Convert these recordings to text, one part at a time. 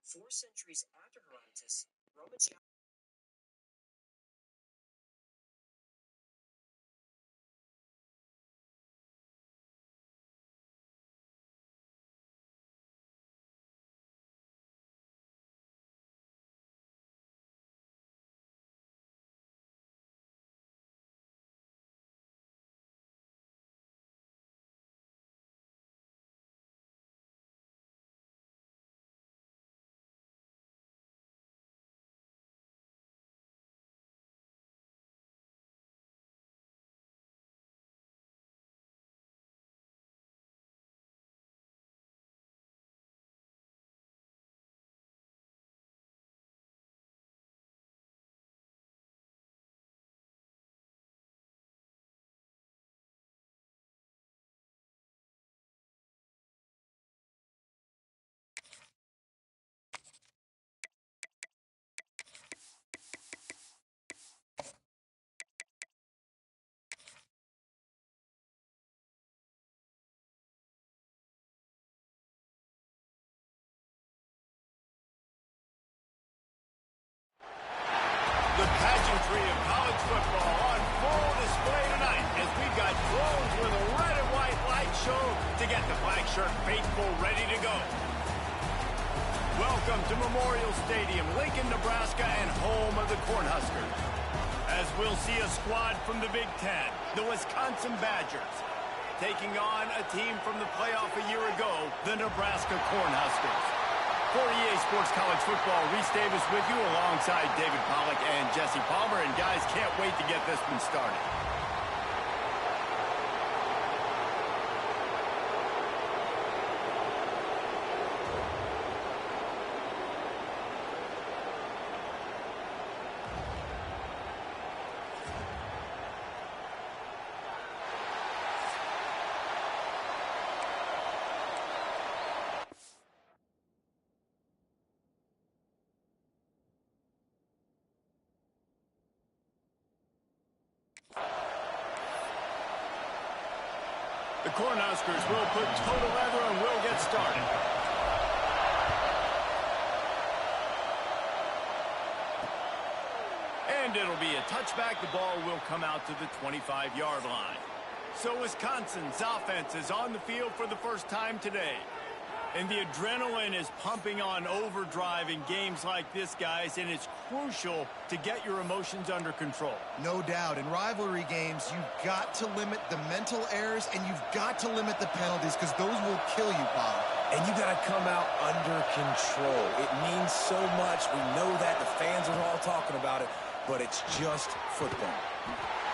4 centuries after Herodotus, Roman The pageantry of college football on full display tonight as we've got drones with a red and white light show to get the black shirt faithful ready to go. Welcome to Memorial Stadium, Lincoln, Nebraska, and home of the Cornhuskers. As we'll see a squad from the Big Ten, the Wisconsin Badgers, taking on a team from the playoff a year ago, the Nebraska Cornhuskers. For EA Sports College Football, Reese Davis with you alongside David Pollack and Jesse Palmer. And guys, can't wait to get this one started. The Cornhuskers will put total leather and we'll get started. And it'll be a touchback. The ball will come out to the 25-yard line. So Wisconsin's offense is on the field for the first time today. And the adrenaline is pumping on overdrive in games like this, guys, and it's crucial to get your emotions under control. No doubt. In rivalry games, you've got to limit the mental errors, and you've got to limit the penalties, because those will kill you, Paul. And you got to come out under control. It means so much. We know that. The fans are all talking about it, but it's just football.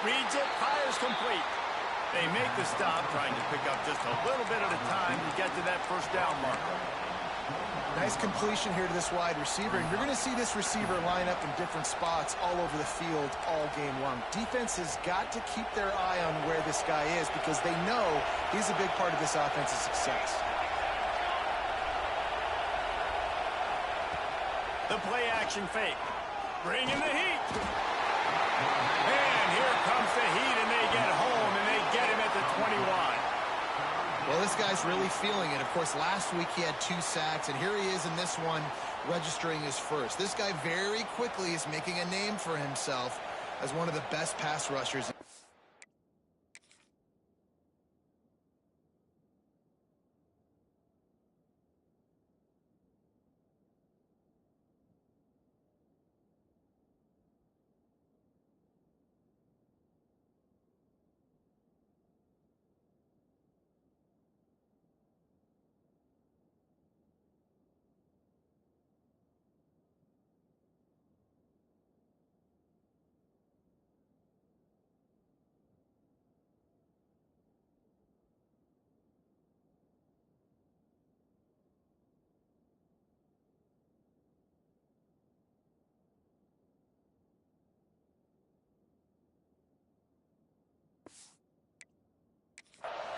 Reads it, fires complete. They make the stop, trying to pick up just a little bit at a time to get to that first down marker. Nice completion here to this wide receiver. And you're going to see this receiver line up in different spots all over the field all game long. Defense has got to keep their eye on where this guy is, because they know he's a big part of this offense's success. The play action fake. Bringing the heat. And here comes the heat, and they get home, and they get him at the 21. Well, this guy's really feeling it. Of course, last week he had 2 sacks, and here he is in this one registering his first. This guy very quickly is making a name for himself as one of the best pass rushers.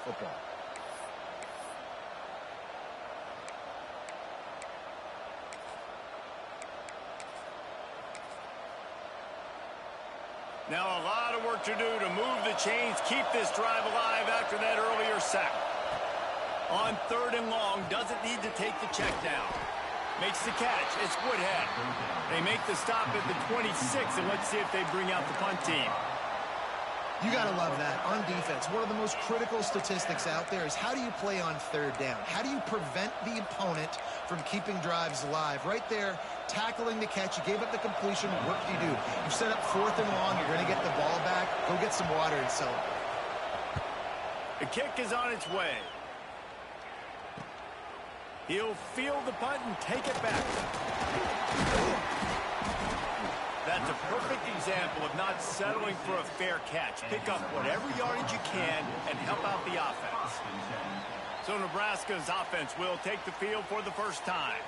Football. Now a lot of work to do to move the chains, keep this drive alive after that earlier sack. On 3rd and long, doesn't need to take the check down. Makes the catch. It's Woodhead. They make the stop at the 26, and let's see if they bring out the punt team. You got to love that. On defense, one of the most critical statistics out there is how do you play on third down? How do you prevent the opponent from keeping drives alive? Right there, tackling the catch. You gave up the completion. What do you do? You set up 4th and long. You're going to get the ball back. Go get some water and celebrate. The kick is on its way. He'll field the punt and take it back. That's a perfect example of not settling for a fair catch. Pick up whatever yardage you can and help out the offense. So Nebraska's offense will take the field for the first time.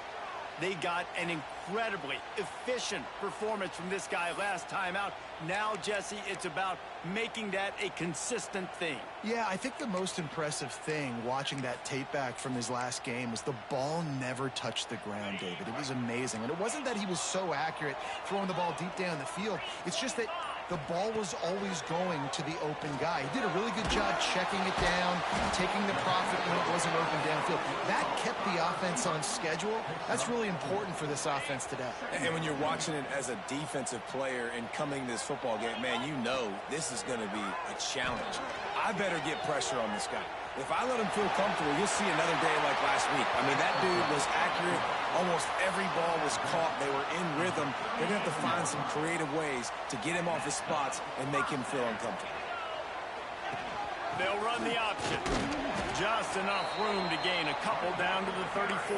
They got an incredibly efficient performance from this guy last time out. Now, Jesse, it's about making that a consistent thing. Yeah, I think the most impressive thing watching that tape back from his last game was the ball never touched the ground, David. It was amazing. And it wasn't that he was so accurate throwing the ball deep down the field. It's just that the ball was always going to the open guy. He did a really good job checking it down, taking the profit when it wasn't open downfield. That kept the offense on schedule. That's really important for this offense today. And when you're watching it as a defensive player and coming this football game, man, you know this is going to be a challenge. I better get pressure on this guy. If I let him feel comfortable, you'll see another day like last week. I mean, that dude was accurate. Almost every ball was caught. They were in rhythm. They're going to have to find some creative ways to get him off his spots and make him feel uncomfortable. They'll run the option. Just enough room to gain a couple down to the 34.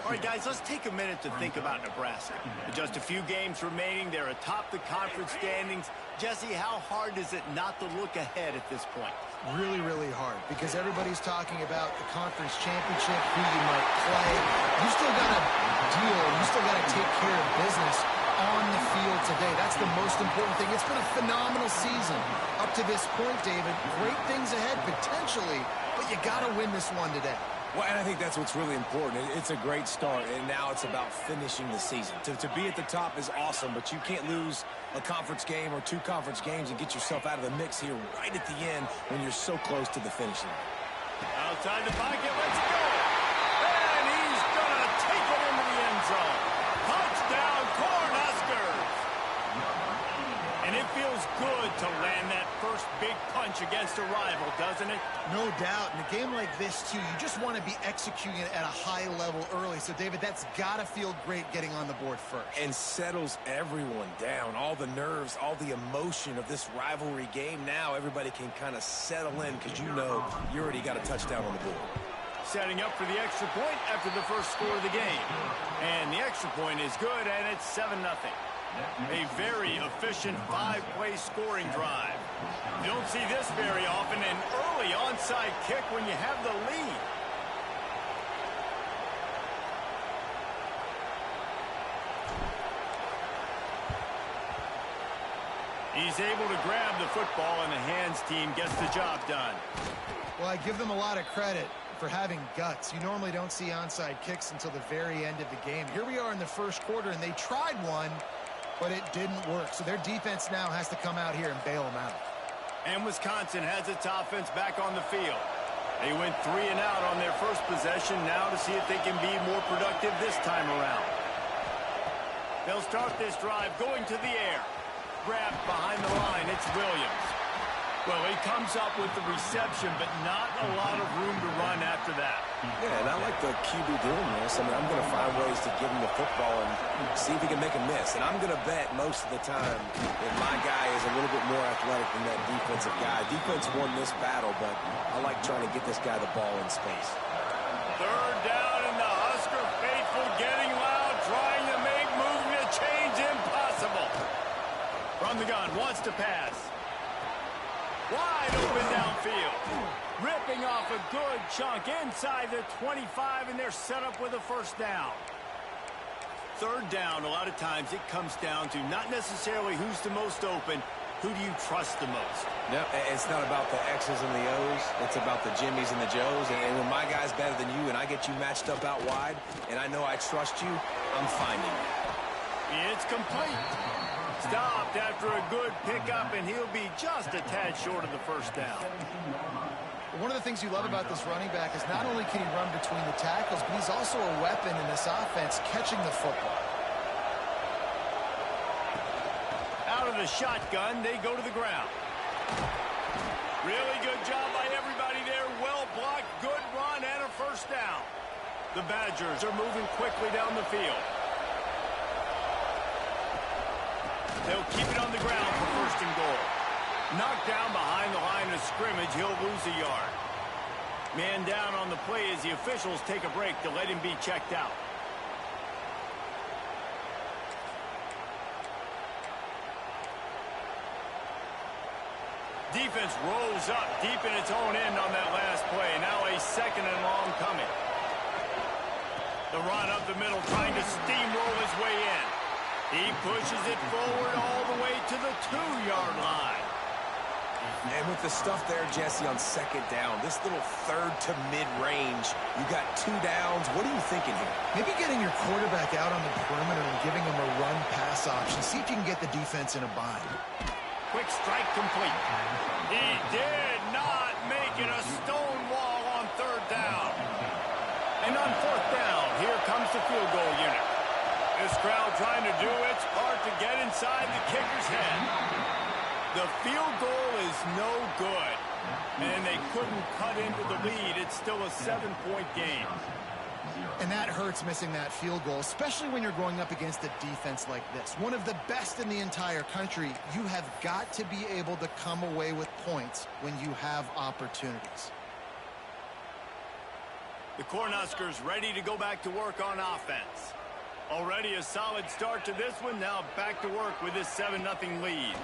All right, guys, let's take a minute to think about Nebraska. With just a few games remaining, they're atop the conference standings. Jesse, how hard is it not to look ahead at this point? Really, really hard, because everybody's talking about the conference championship, who you might play. You still got to deal, you still got to take care of business on the field today. That's the most important thing. It's been a phenomenal season up to this point, David. Great things ahead, potentially, but you got to win this one today. Well, and I think that's what's really important. It's a great start, and now it's about finishing the season. To be at the top is awesome, but you can't lose a conference game or 2 conference games and get yourself out of the mix here right at the end when you're so close to the finish line. Outside the pocket, let's go! And he's gonna take it into the end zone. Touchdown, Cornhuskers! And it feels good to land that first big punch against a rival, doesn't it? No doubt. In a game like this, too, you just want to be executing it at a high level early. So, David, that's got to feel great getting on the board first. And settles everyone down. All the nerves, all the emotion of this rivalry game. Now everybody can kind of settle in because you know you already got a touchdown on the board. Setting up for the extra point after the first score of the game. And the extra point is good, and it's 7-0. A very efficient 5-play scoring drive. You don't see this very often, an early onside kick when you have the lead. He's able to grab the football, and the hands team gets the job done. Well, I give them a lot of credit for having guts. You normally don't see onside kicks until the very end of the game. Here we are in the first quarter, and they tried one, but it didn't work. So their defense now has to come out here and bail them out. And Wisconsin has its offense back on the field. They went 3 and out on their first possession, now to see if they can be more productive this time around. They'll start this drive going to the air. Grabbed behind the line, it's Williams. Well, he comes up with the reception, but not a lot of room to run after that. Yeah, and I like the QB doing this. I mean, I'm going to find ways to give him the football and see if he can make a miss. And I'm going to bet most of the time that my guy is a little bit more athletic than that defensive guy. Defense won this battle, but I like trying to get this guy the ball in space. 3rd down, and the Husker faithful getting loud, trying to make movement change impossible. From the gun, wants to pass. Wide open downfield. Ripping off a good chunk inside the 25, and they're set up with a first down. 3rd down, a lot of times it comes down to not necessarily who's the most open, who do you trust the most? No, it's not about the X's and the O's. It's about the Jimmies and the Joes. And when my guy's better than you and I get you matched up out wide and I know I trust you, I'm finding you. It's complete. Stopped after a good pickup, and he'll be just a tad short of the first down. One of the things you love about this running back is not only can he run between the tackles, but he's also a weapon in this offense catching the football. Out of the shotgun, they go to the ground. Really good job by everybody there. Well blocked, good run, and a first down. The Badgers are moving quickly down the field. They'll keep it on the ground for first and goal. Knocked down behind the line of scrimmage, he'll lose a yard. Man down on the play as the officials take a break to let him be checked out. Defense rolls up deep in its own end on that last play. Now a second and long coming. The run up the middle, trying to steamroll his way in. He pushes it forward all the way to the 2-yard line. And with the stuff there, Jesse, on second down, this little third to mid-range, you got 2 downs. What are you thinking here? Maybe getting your quarterback out on the perimeter and giving him a run-pass option. See if you can get the defense in a bind. Quick strike complete. He did not make it a stone wall on third down. And on fourth down, here comes the field goal unit. This crowd trying to do its part to get inside the kicker's head. The field goal is no good. And they couldn't cut into the lead. It's still a 7-point game. And that hurts, missing that field goal, especially when you're going up against a defense like this. One of the best in the entire country. You have got to be able to come away with points when you have opportunities. The Cornhuskers ready to go back to work on offense. Already a solid start to this one. Now back to work with this 7-0 lead.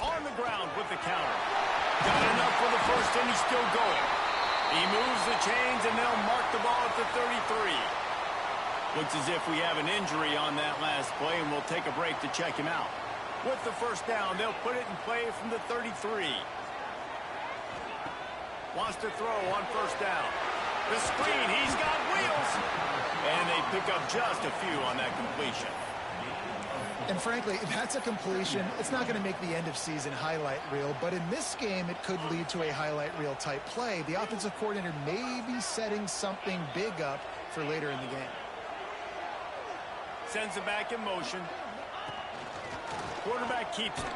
On the ground with the counter. Got enough for the first, and he's still going. He moves the chains, and they'll mark the ball at the 33. Looks as if we have an injury on that last play, and we'll take a break to check him out. With the first down, they'll put it in play from the 33. Wants to throw on first down. The screen, he's got wheels. And they pick up just a few on that completion. And frankly, if that's a completion, it's not going to make the end-of-season highlight reel. But in this game, it could lead to a highlight reel type play. The offensive coordinator may be setting something big up for later in the game. Sends it back in motion. Quarterback keeps it.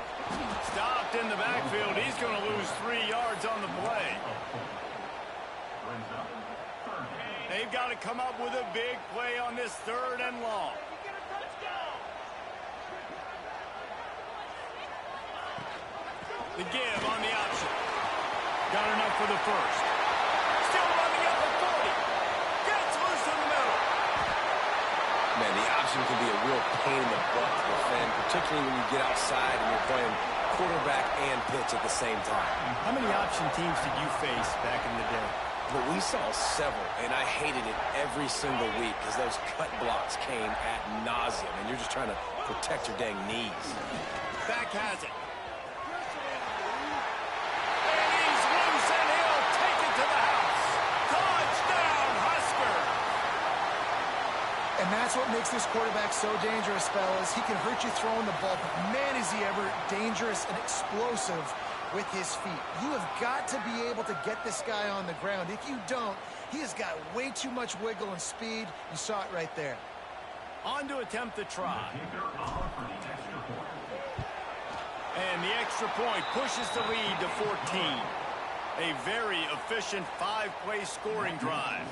Stopped in the backfield. He's going to lose 3 yards on the play. They've got to come up with a big play on this third and long. The give on the option. Got enough for the first. Still running up the 40. Gets loose in the middle. Man, the option can be a real pain in the butt to defend, particularly when you get outside and you're playing quarterback and pitch at the same time. How many option teams did you face back in the day? But we saw several, and I hated it every single week because those cut blocks came ad nauseum, and you're just trying to protect your dang knees. Back has it. And he's loose, and he'll take it to the house. Touchdown, Husker! And that's what makes this quarterback so dangerous, fellas. He can hurt you throwing the ball, but man, is he ever dangerous and explosive with his feet. You have got to be able to get this guy on the ground. If you don't, he has got way too much wiggle and speed. You saw it right there. On to attempt the try. And the extra point pushes the lead to 14. A very efficient 5-play scoring drive.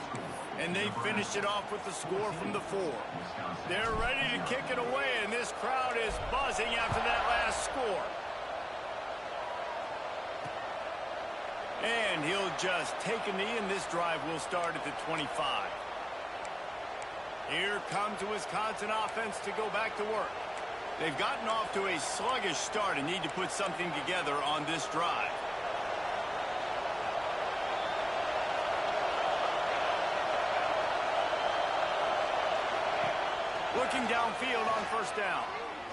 And they finished it off with the score from the 4. They're ready to kick it away, and this crowd is buzzing after that last score. And he'll just take a knee, and this drive will start at the 25. Here comes the Wisconsin offense to go back to work. They've gotten off to a sluggish start and need to put something together on this drive. Looking downfield on first down.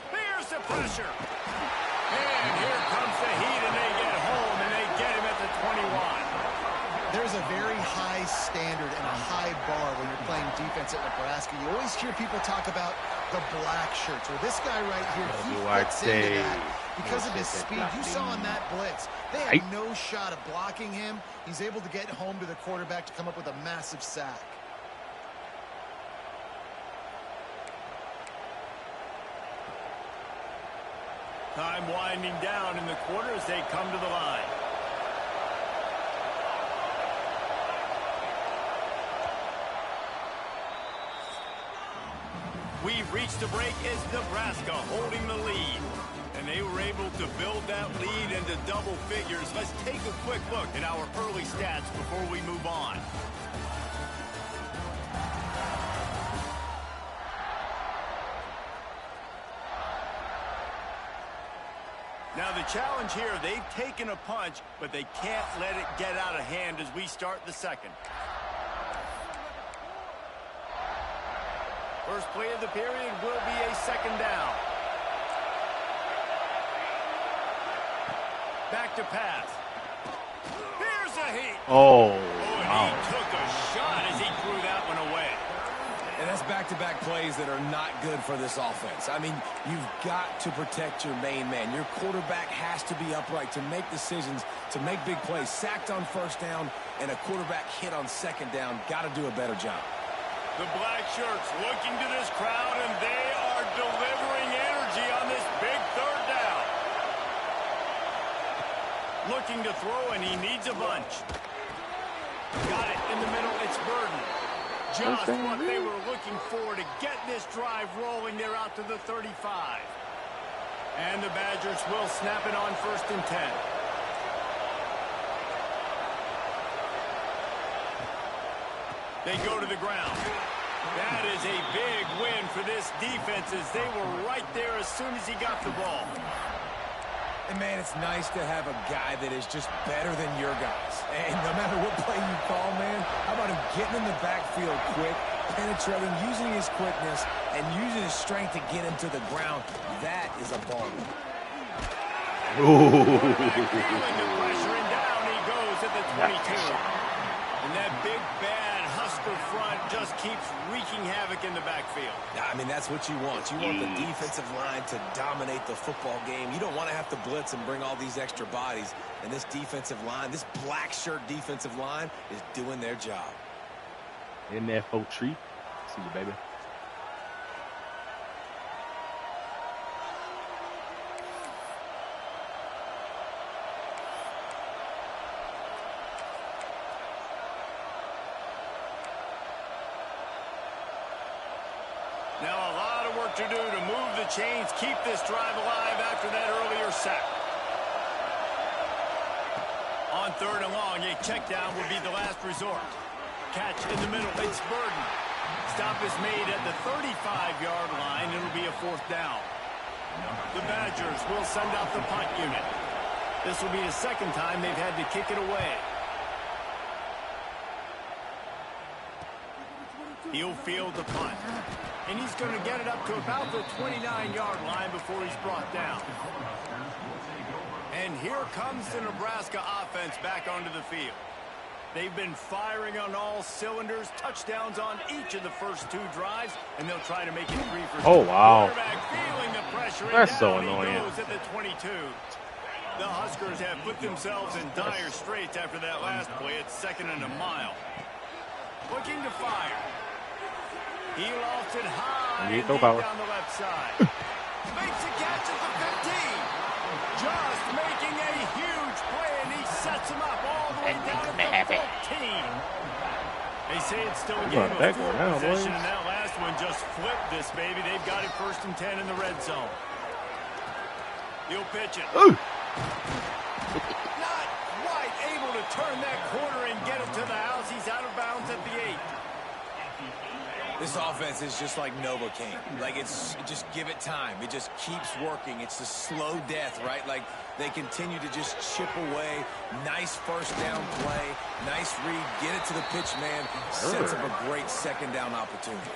Here's the pressure. And here comes the heat, and they get home, and they get him at the 21. There's a very high standard and a high bar when you're playing defense at Nebraska. You always hear people talk about the black shirts. Well, this guy right here, he fits into that. because of his speed. You saw in that blitz, they had no shot of blocking him. He's able to get home to the quarterback to come up with a massive sack. Time winding down in the quarter as they come to the line. We've reached the break as Nebraska holding the lead. And they were able to build that lead into double figures. Let's take a quick look at our early stats before we move on. Now the challenge here, they've taken a punch, but they can't let it get out of hand as we start the second. First play of the period will be a second down. Back to pass. Here's a heat. Oh, wow. He took a shot as he threw that one away. And that's back-to-back plays that are not good for this offense. I mean, you've got to protect your main man. Your quarterback has to be upright to make decisions, to make big plays. Sacked on first down and a quarterback hit on second down. Got to do a better job. The black shirts looking to this crowd, and they are delivering energy on this big third down. Looking to throw, and he needs a bunch. Got it in the middle. It's Burden. Just what they were looking for to get this drive rolling. They're out to the 35. And the Badgers will snap it on 1st and 10. They go to the ground. That is a big win for this defense as they were right there as soon as he got the ball. And, man, it's nice to have a guy that is just better than your guys. And no matter what play you call, man, how about him getting in the backfield quick, penetrating, using his quickness, and using his strength to get him to the ground. That is a ball. Feeling the pressure, and down he goes at the 22. And that big, bad Husker front just keeps wreaking havoc in the backfield. I mean, that's what you want. You want the defensive line to dominate the football game. You don't want to have to blitz and bring all these extra bodies. And this defensive line, this black shirt defensive line is doing their job. In there, folk tree. See you, baby. Now a lot of work to do to move the chains, keep this drive alive after that earlier sack. On 3rd and long, a check down will be the last resort. Catch in the middle, it's Burden. Stop is made at the 35-yard line. It'll be a 4th down. The Badgers will send out the punt unit. This will be the second time they've had to kick it away. He'll field the punt. And he's going to get it up to about the 29-yard line before he's brought down. And here comes the Nebraska offense back onto the field. They've been firing on all cylinders, touchdowns on each of the first 2 drives, and they'll try to make it 3 for 2. Oh, wow. Quarterback feeling the pressure. That's so down annoying. he goes at the 22. The Huskers have put themselves in dire straits after that last play. It's 2nd and a mile. Looking to fire. He lost it high and deep down the left side. Makes a catch at the 15. Just making a huge play, and he sets him up all the way down to the 14. They say it's still a game of field possession, and that last one just flipped this baby. They've got it 1st and 10 in the red zone. He'll pitch it. Ooh. Not quite able to turn that corner and get it to the house. He's out of bounds at the 8. This offense is just like Novocaine. Like, just give it time. It just keeps working. It's a slow death, right? Like, they continue to just chip away. Nice first down play. Nice read. Get it to the pitch man. Sets up a great second down opportunity.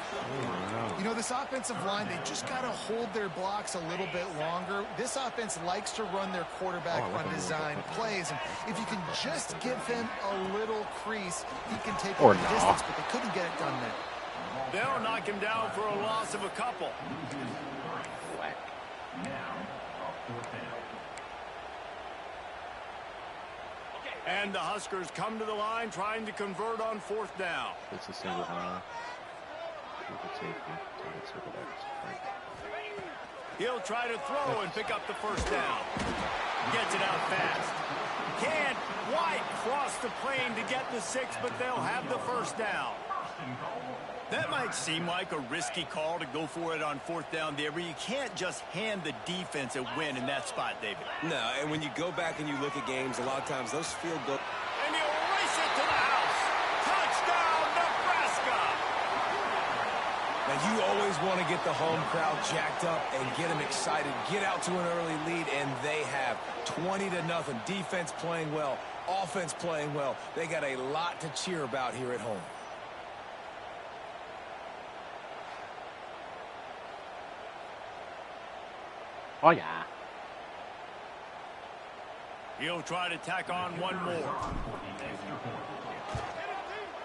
You know, this offensive line, they just got to hold their blocks a little bit longer. This offense likes to run their quarterback on design plays. And if you can just give him a little crease, he can take it the distance, but they couldn't get it done there. They'll knock him down for a loss of a couple. And the Huskers come to the line trying to convert on 4th down. It's a single line. He'll try to throw and pick up the 1st down. Gets it out fast. Can't quite cross the plane to get the 6, but they'll have the 1st down. That might seem like a risky call to go for it on 4th down there, but you can't just hand the defense a win in that spot, David. No, and when you go back and you look at games, a lot of times those field goals. And he'll race it to the house. Touchdown, Nebraska! Now, you always want to get the home crowd jacked up and get them excited, get out to an early lead, and they have 20-0. Defense playing well, offense playing well. They got a lot to cheer about here at home. Oh, yeah. He'll try to tack on one more.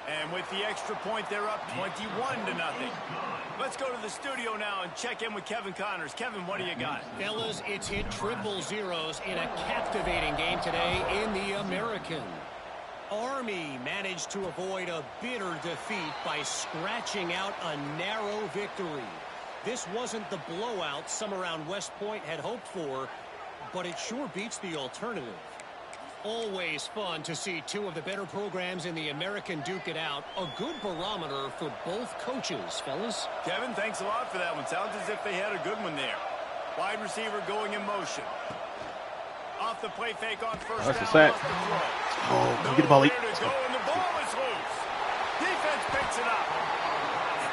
And with the extra point, they're up 21-0. Let's go to the studio now and check in with Kevin Connors. Kevin, what do you got? Fellas, it's hit triple zeros in a captivating game today in the American. Army managed to avoid a bitter defeat by scratching out a narrow victory. This wasn't the blowout some around West Point had hoped for, but it sure beats the alternative. Always fun to see two of the better programs in the American duke it out. A good barometer for both coaches, fellas. Kevin, thanks a lot for that one. Sounds as if they had a good one there. Wide receiver going in motion. Off the play fake on 1st That's down. a sack. Oh, come get the ball. And the ball is loose. Defense picks it up.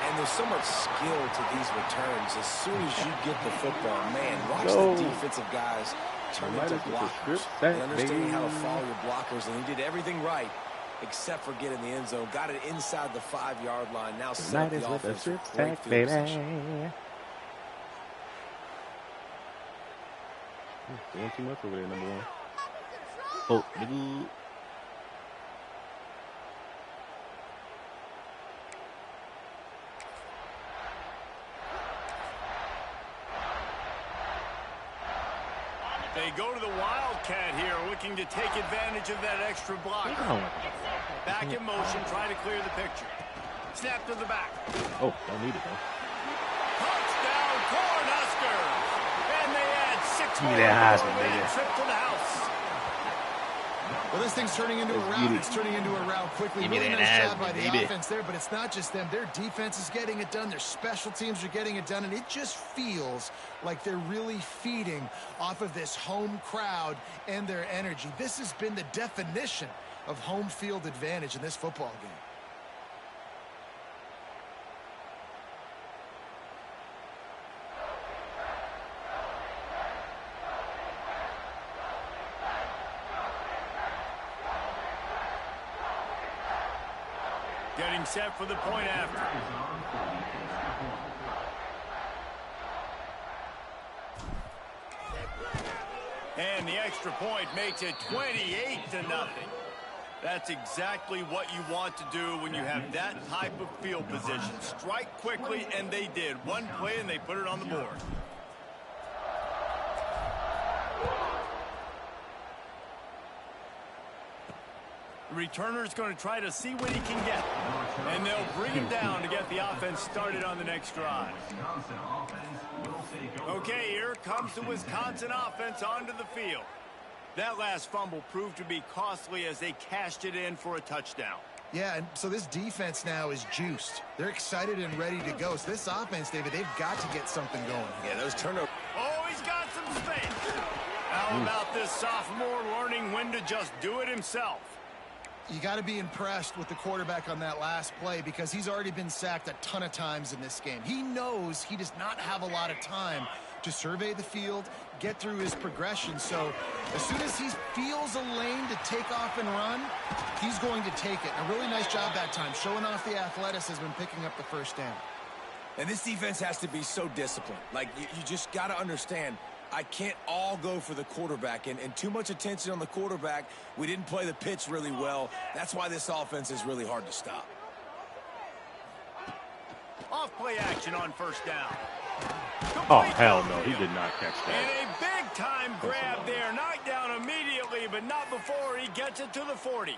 And there's so much skill to these returns. As soon as you get the football, man, watch Go. the defensive guys turn into blockers. They understand how to follow your blockers, and he did everything right except for getting the end zone. Got it inside the 5-yard line. Now set the offense for great field position. Doing too much over there, number 1. Oh, nigga. They go to the Wildcat here, looking to take advantage of that extra blocker. Back in motion, trying to clear the picture. Snap to the back. Oh, don't need it, though. Touchdown, Cornhuskers! And they add 6 more Yeah, for a trip to the house. Well, this thing's turning into a rout. It's turning into a rout quickly. Really nice job by the offense there, but it's not just them. Their defense is getting it done. Their special teams are getting it done, and it just feels like they're really feeding off of this home crowd and their energy. This has been the definition of home field advantage in this football game. Getting set for the point after. And the extra point makes it 28-0. That's exactly what you want to do when you have that type of field position. Strike quickly, and they did. One play, and they put it on the board. The returner's going to try to see what he can get. And they'll bring him down to get the offense started on the next drive. Okay, here comes the Wisconsin offense onto the field. That last fumble proved to be costly as they cashed it in for a touchdown. Yeah, and so this defense now is juiced. They're excited and ready to go. So this offense, David, they've got to get something going. Yeah, those turnovers. Oh, he's got some space. How about this sophomore learning when to just do it himself? You got to be impressed with the quarterback on that last play because he's already been sacked a ton of times in this game. He knows he does not have a lot of time to survey the field, get through his progression. So as soon as he feels a lane to take off and run, he's going to take it. A really nice job that time, showing off the athleticism and picking up the 1st down. And this defense has to be so disciplined. Like, you just got to understand, I can't all go for the quarterback, and too much attention on the quarterback. We didn't play the pitch really well. That's why this offense is really hard to stop. Off play action on 1st down. Oh, hell no. He did not catch that. And a big time grab there. Knocked down immediately, but not before he gets it to the 40.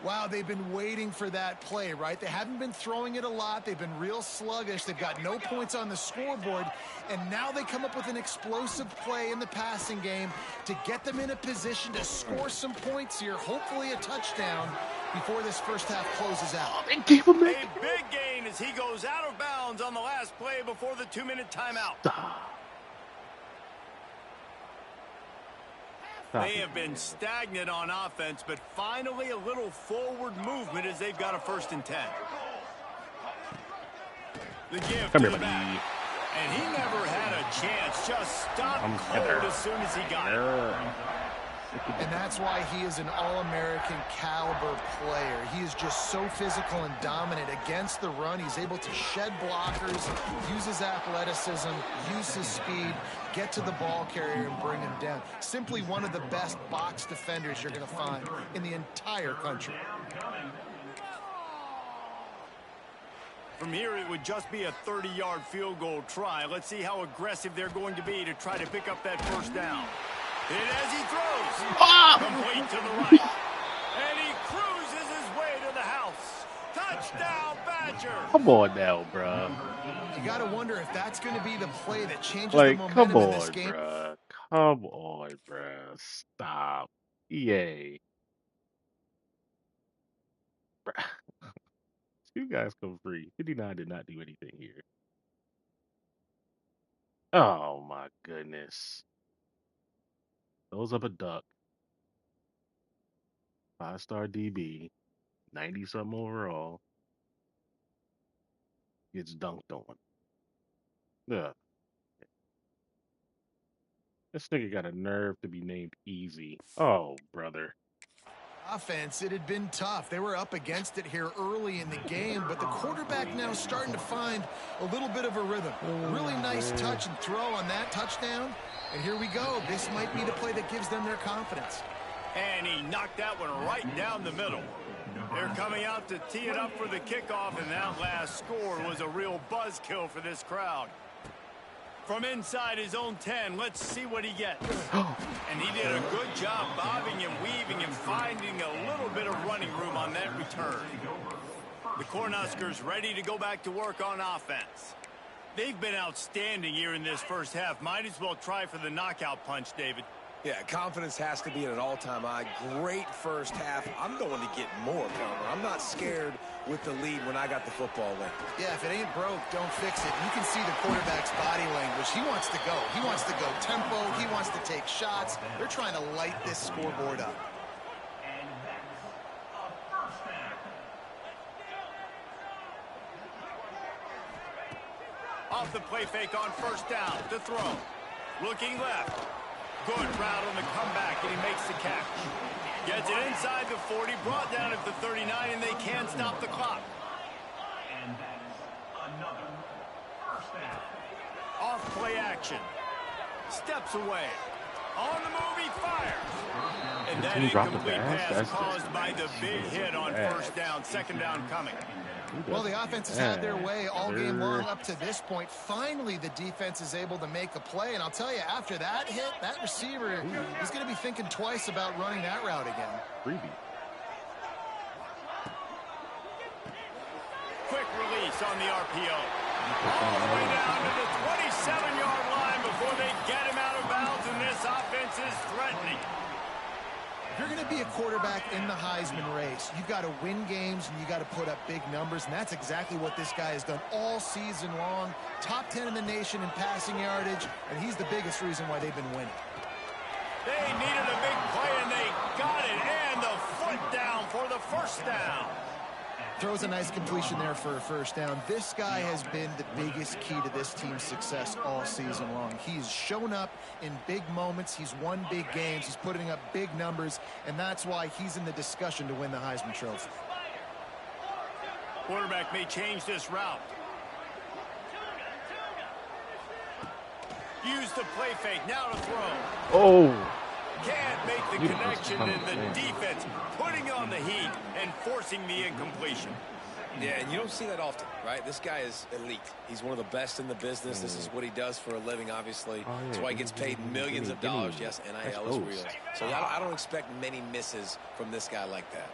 Wow, they've been waiting for that play, right? They haven't been throwing it a lot. They've been real sluggish. They've got no points on the scoreboard. And now they come up with an explosive play in the passing game to get them in a position to score some points here, hopefully a touchdown, before this first half closes out. A big gain as he goes out of bounds on the last play before the 2-minute timeout. They have been stagnant on offense, but finally a little forward movement as they've got a 1st and 10. The give to the back. And he never had a chance. Just stopped cold as soon as he got it. And that's why he is an All-American caliber player. He is just so physical and dominant against the run. He's able to shed blockers, use his athleticism, use his speed, get to the ball carrier and bring him down. Simply one of the best box defenders you're going to find in the entire country. From here, it would just be a 30-yard field goal try. Let's see how aggressive they're going to be to try to pick up that 1st down. And as he throws, complete to the right. And he cruises his way to the house. Touchdown, Badger. Come on now, bro. You got to wonder if that's going to be the play that changes the momentum in this game. Bruh. Come on, bro. Stop. EA. Bruh. You guys come free. 59 did not do anything here. Oh, my goodness. Throws up a duck. 5-star DB. 90-something overall. Gets dunked on. Yeah. This nigga got a nerve to be named Easy. Oh, brother. Offense, it had been tough. They were up against it here early in the game, but the quarterback now starting to find a little bit of a rhythm. Really nice touch and throw on that touchdown. And here we go. This might be the play that gives them their confidence. And he knocked that one right down the middle. They're coming out to tee it up for the kickoff, and that last score was a real buzzkill for this crowd. From inside his own 10, let's see what he gets. And he did a good job bobbing and weaving and finding a little bit of running room on that return. The Cornhuskers ready to go back to work on offense. They've been outstanding here in this first half. Might as well try for the knockout punch, David. Yeah, confidence has to be at an all-time high. Great first half. I'm going to get more, Palmer. I'm not scared with the lead when I got the football late. Yeah, if it ain't broke, don't fix it. You can see the quarterback's body language. He wants to go. He wants to go tempo. He wants to take shots. They're trying to light this scoreboard up. Off the play fake on 1st down to throw. Looking left. Good route on the comeback, and he makes the catch. Gets it inside the 40, brought down at the 39, and they can't stop the clock. Off play action. Steps away. On the move, he fires. And that incomplete pass caused by the big hit on 1st down, 2nd down coming. Well, the offense has had their way all game long up to this point. Finally, the defense is able to make a play. And I'll tell you, after that hit, that receiver is going to be thinking twice about running that route again. Freebie. Quick release on the RPO. All the way down to the 27-yard line before they get him out of bounds, and this offense is threatening. If you're going to be a quarterback in the Heisman race, you've got to win games and you got to put up big numbers, and that's exactly what this guy has done all season long. Top 10 in the nation in passing yardage, and he's the biggest reason why they've been winning. They needed a big play, and they got it, and the foot down for the 1st down. Throws a nice completion there for a 1st down. This guy has been the biggest key to this team's success all season long. He's shown up in big moments. He's won big games. He's putting up big numbers, and that's why he's in the discussion to win the Heisman Trophy. Quarterback may change this route. Use the play fake. Now to throw. Oh. Can't make the connection, and the defense putting on the heat and forcing the incompletion. Yeah, and you don't see that often, right? This guy is elite. He's one of the best in the business. This is what he does for a living, obviously. Oh, yeah. That's why he gets paid millions of dollars. Yes, NIL is real. So I don't expect many misses from this guy like that.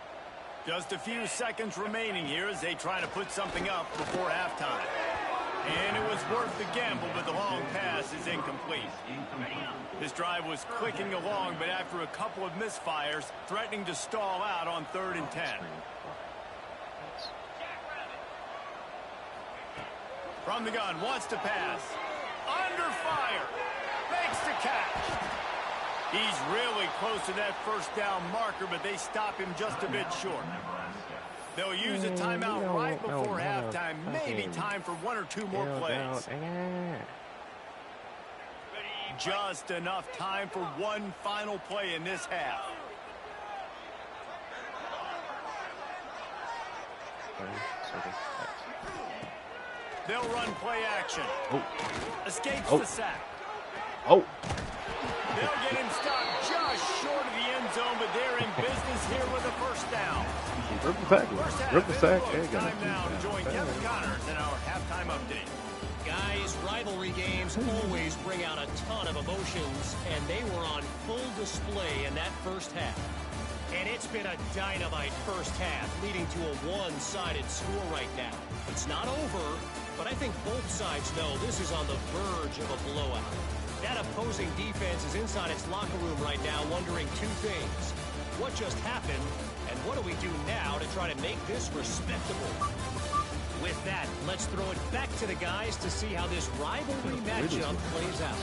Just a few seconds remaining here as they try to put something up before halftime. And it was worth the gamble, but the long pass is incomplete. This drive was clicking along, but after a couple of misfires, threatening to stall out on 3rd and 10. From the gun, wants to pass. Under fire. Makes the catch. He's really close to that first down marker, but they stop him just a bit short. They'll use a timeout right before halftime. Maybe time for 1 or 2 more plays. Just enough time for one final play in this half. They'll run play action. Escapes the sack. They'll get him stopped just short of the end zone, but they're in business here with a first down. Rip the sack. Time now to join Kevin Connors in our halftime update. Guys, rivalry games always bring out a ton of emotions, and they were on full display in that first half. And it's been a dynamite first half, leading to a one-sided score right now. It's not over, but I think both sides know this is on the verge of a blowout. That opposing defense is inside its locker room right now wondering 2 things. What just happened, and what do we do now to try to make this respectable? With that, let's throw it back to the guys to see how this rivalry matchup plays out.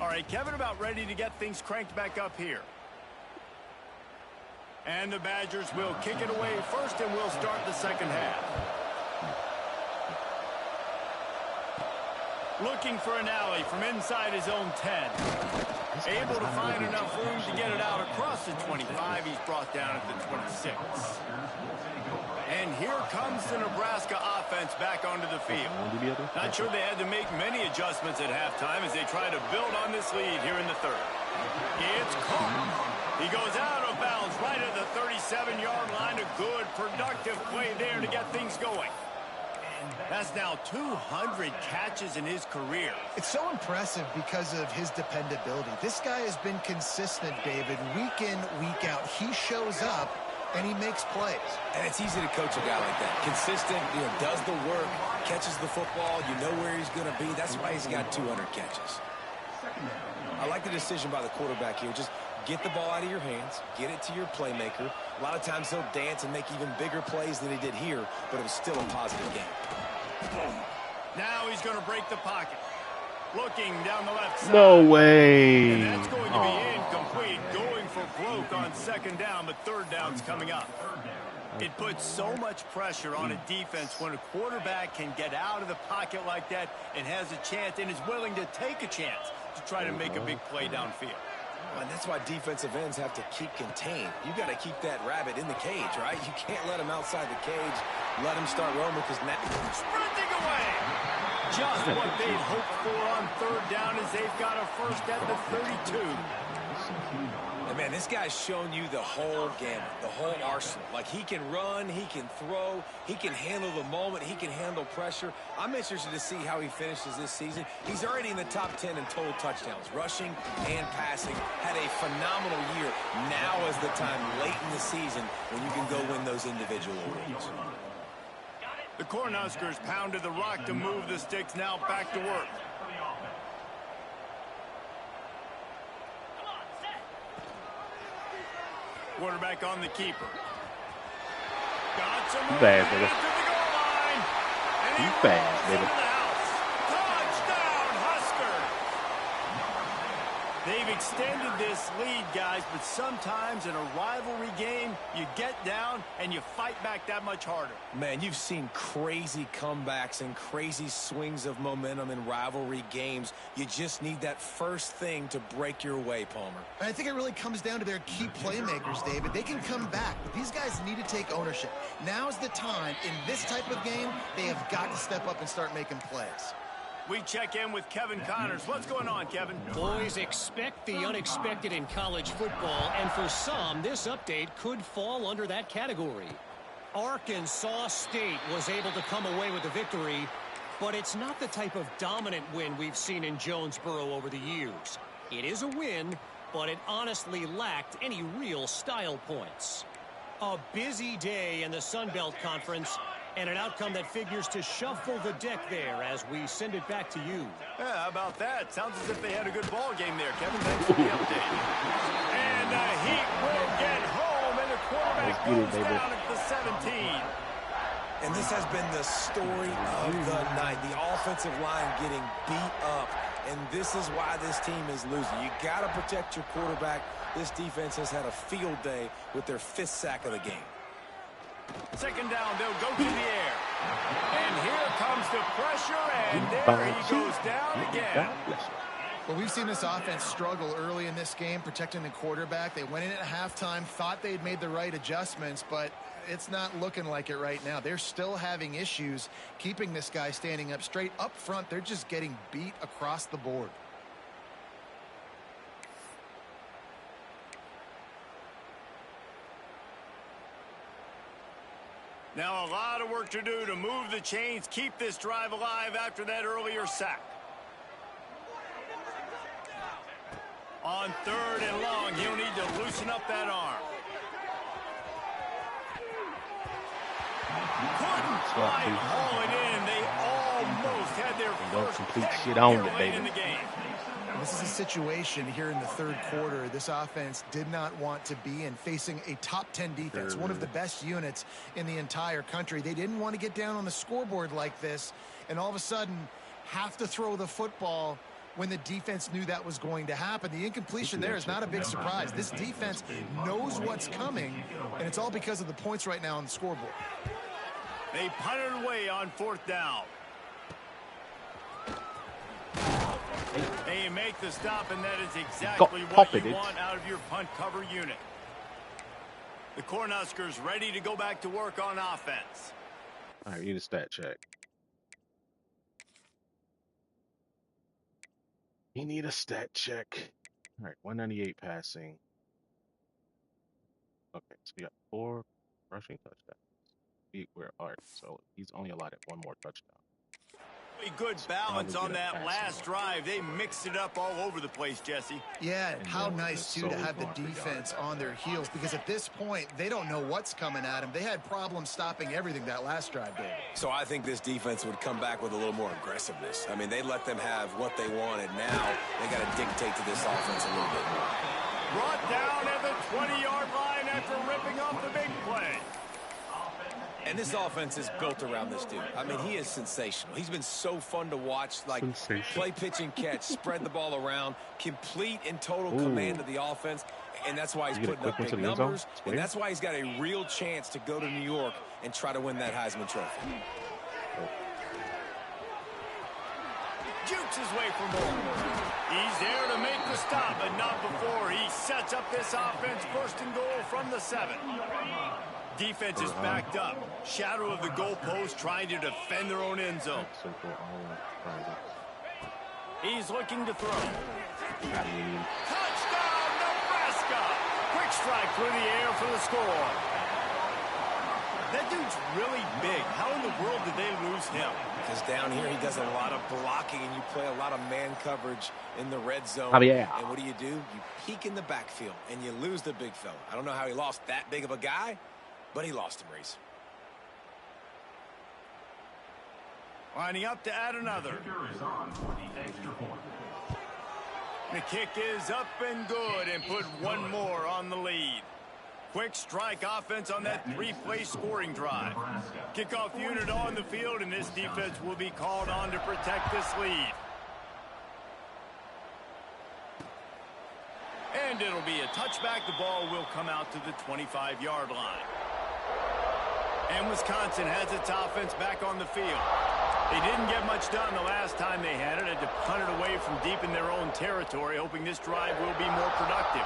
All right, Kevin, about ready to get things cranked back up here. And the Badgers will kick it away first, and we'll start the second half. Looking for an alley from inside his own 10. Able to find enough room to get it out across the 25. He's brought down at the 26. And here comes the Nebraska offense back onto the field. Not sure they had to make many adjustments at halftime as they try to build on this lead here in the 3rd. It's caught. He goes out of bounds right at the 37-yard line. A good, productive play there to get things going. That's now 200 catches in his career. It's so impressive because of his dependability. This guy has been consistent, David, week in, week out. He shows up, and he makes plays. And it's easy to coach a guy like that. Consistent, does the work, catches the football, you know where he's going to be. That's why he's got 200 catches. I like the decision by the quarterback here. Just get the ball out of your hands, get it to your playmaker. A lot of times he'll dance and make even bigger plays than he did here, but it was still a positive game. Now he's going to break the pocket. Looking down the left side. No way. And that's going to be incomplete. Going for broke on 2nd down, but 3rd down's coming up. It puts so much pressure on a defense when a quarterback can get out of the pocket like that and has a chance and is willing to take a chance to try to make a big play downfield. And that's why defensive ends have to keep contained. You got to keep that rabbit in the cage, right? You can't let him outside the cage. Let him start roaming because now sprinting away. Just what they'd hoped for on 3rd down as they've got a first at the 32. And man, this guy's shown you the whole gamut, the whole arsenal. Like, he can run, he can throw, he can handle the moment, he can handle pressure. I'm interested to see how he finishes this season. He's already in the top 10 in total touchdowns, rushing and passing. Had a phenomenal year. Now is the time late in the season when you can go win those individual awards. The Cornhuskers pounded the rock to move the sticks. Now back to work. Quarterback on the keeper. Got some room bad, to baby. the goal line. And he You bad, rolls baby. into the house. Touchdown, Huskers. They've extended this lead, guys, but sometimes in a rivalry game, you get down and you fight back that much harder. Man, you've seen crazy comebacks and crazy swings of momentum in rivalry games. You just need that first thing to break your way, Palmer. And I think it really comes down to their key playmakers, David. They can come back, but these guys need to take ownership. Now's the time. In this type of game, they have got to step up and start making plays. We check in with Kevin Connors. What's going on, Kevin? Boys, expect the unexpected in college football, and for some, this update could fall under that category. Arkansas State was able to come away with the victory, but it's not the type of dominant win we've seen in Jonesboro over the years. It is a win, but it honestly lacked any real style points. A busy day in the Sun Belt Conference, and an outcome that figures to shuffle the deck there as we send it back to you. Yeah, how about that? Sounds as if they had a good ball game there, Kevin. Thanks for the update. And the Heat will get home, and the quarterback goes down at the 17. And this has been the story of the night. The offensive line getting beat up, and this is why this team is losing. You got to protect your quarterback. This defense has had a field day with their 5th sack of the game. Second down, they'll go to the air. And here comes the pressure, and there he goes down again. Well, we've seen this offense struggle early in this game, protecting the quarterback. They went in at halftime, thought they'd made the right adjustments, but it's not looking like it right now. They're still having issues keeping this guy standing up straight. Up front, they're just getting beat across the board. Now a lot of work to do to move the chains, keep this drive alive after that earlier sack. On 3rd and long, he'll need to loosen up that arm. Couldn't quite haul it in. They almost had their first complete pick shit on here it, late baby. in the game. This is a situation here in the 3rd quarter this offense did not want to be in, facing a top 10 defense, one of the best units in the entire country. They didn't want to get down on the scoreboard like this and all of a sudden have to throw the football when the defense knew that was going to happen. The incompletion there is not a big surprise. This defense knows what's coming, and it's all because of the points right now on the scoreboard. They punted away on 4th down. They make the stop, and that is exactly what you want out of your punt cover unit. The Cornhuskers ready to go back to work on offense. All right, we need a stat check. You need a stat check. All right, 198 passing. Okay, so we got 4 rushing touchdowns. All right, so he's only allotted 1 more touchdown. Good balance on that last drive. They mixed it up all over the place, Jesse. Yeah, how nice, too, to have the defense on their heels, because at this point, they don't know what's coming at them. They had problems stopping everything that last drive, Dave. So I think this defense would come back with a little more aggressiveness. I mean, they let them have what they wanted. Now they got to dictate to this offense a little bit more. Brought down at the 20-yard line after ripping off the big play. And this offense is built around this dude. I mean, he is sensational. He's been so fun to watch, like play, pitch, and catch, spread the ball around, complete and total command of the offense. And that's why he's putting up big numbers. And that's why he's got a real chance to go to New York and try to win that Heisman Trophy. Jukes his way for more. He's there to make the stop, but not before he sets up this offense. 1st and goal from the 7. Defense is backed up. Shadow of the goalpost trying to defend their own end zone. He's looking to throw. Touchdown, Nebraska! Quick strike through the air for the score. That dude's really big. How in the world did they lose him? Because down here he does a lot of blocking, and you play a lot of man coverage in the red zone. Oh, yeah. And what do? You peek in the backfield, and you lose the big fella. I don't know how he lost that big of a guy, but he lost him, Reese. Lining up to add another. The kick is up and good, and put 1 more on the lead. Quick strike offense on that 3-play scoring drive. Kickoff unit on the field, and this defense will be called on to protect this lead. And it'll be a touchback. The ball will come out to the 25-yard line. And Wisconsin has its offense back on the field. They didn't get much done the last time they had it. Had to punt it away from deep in their own territory, hoping this drive will be more productive.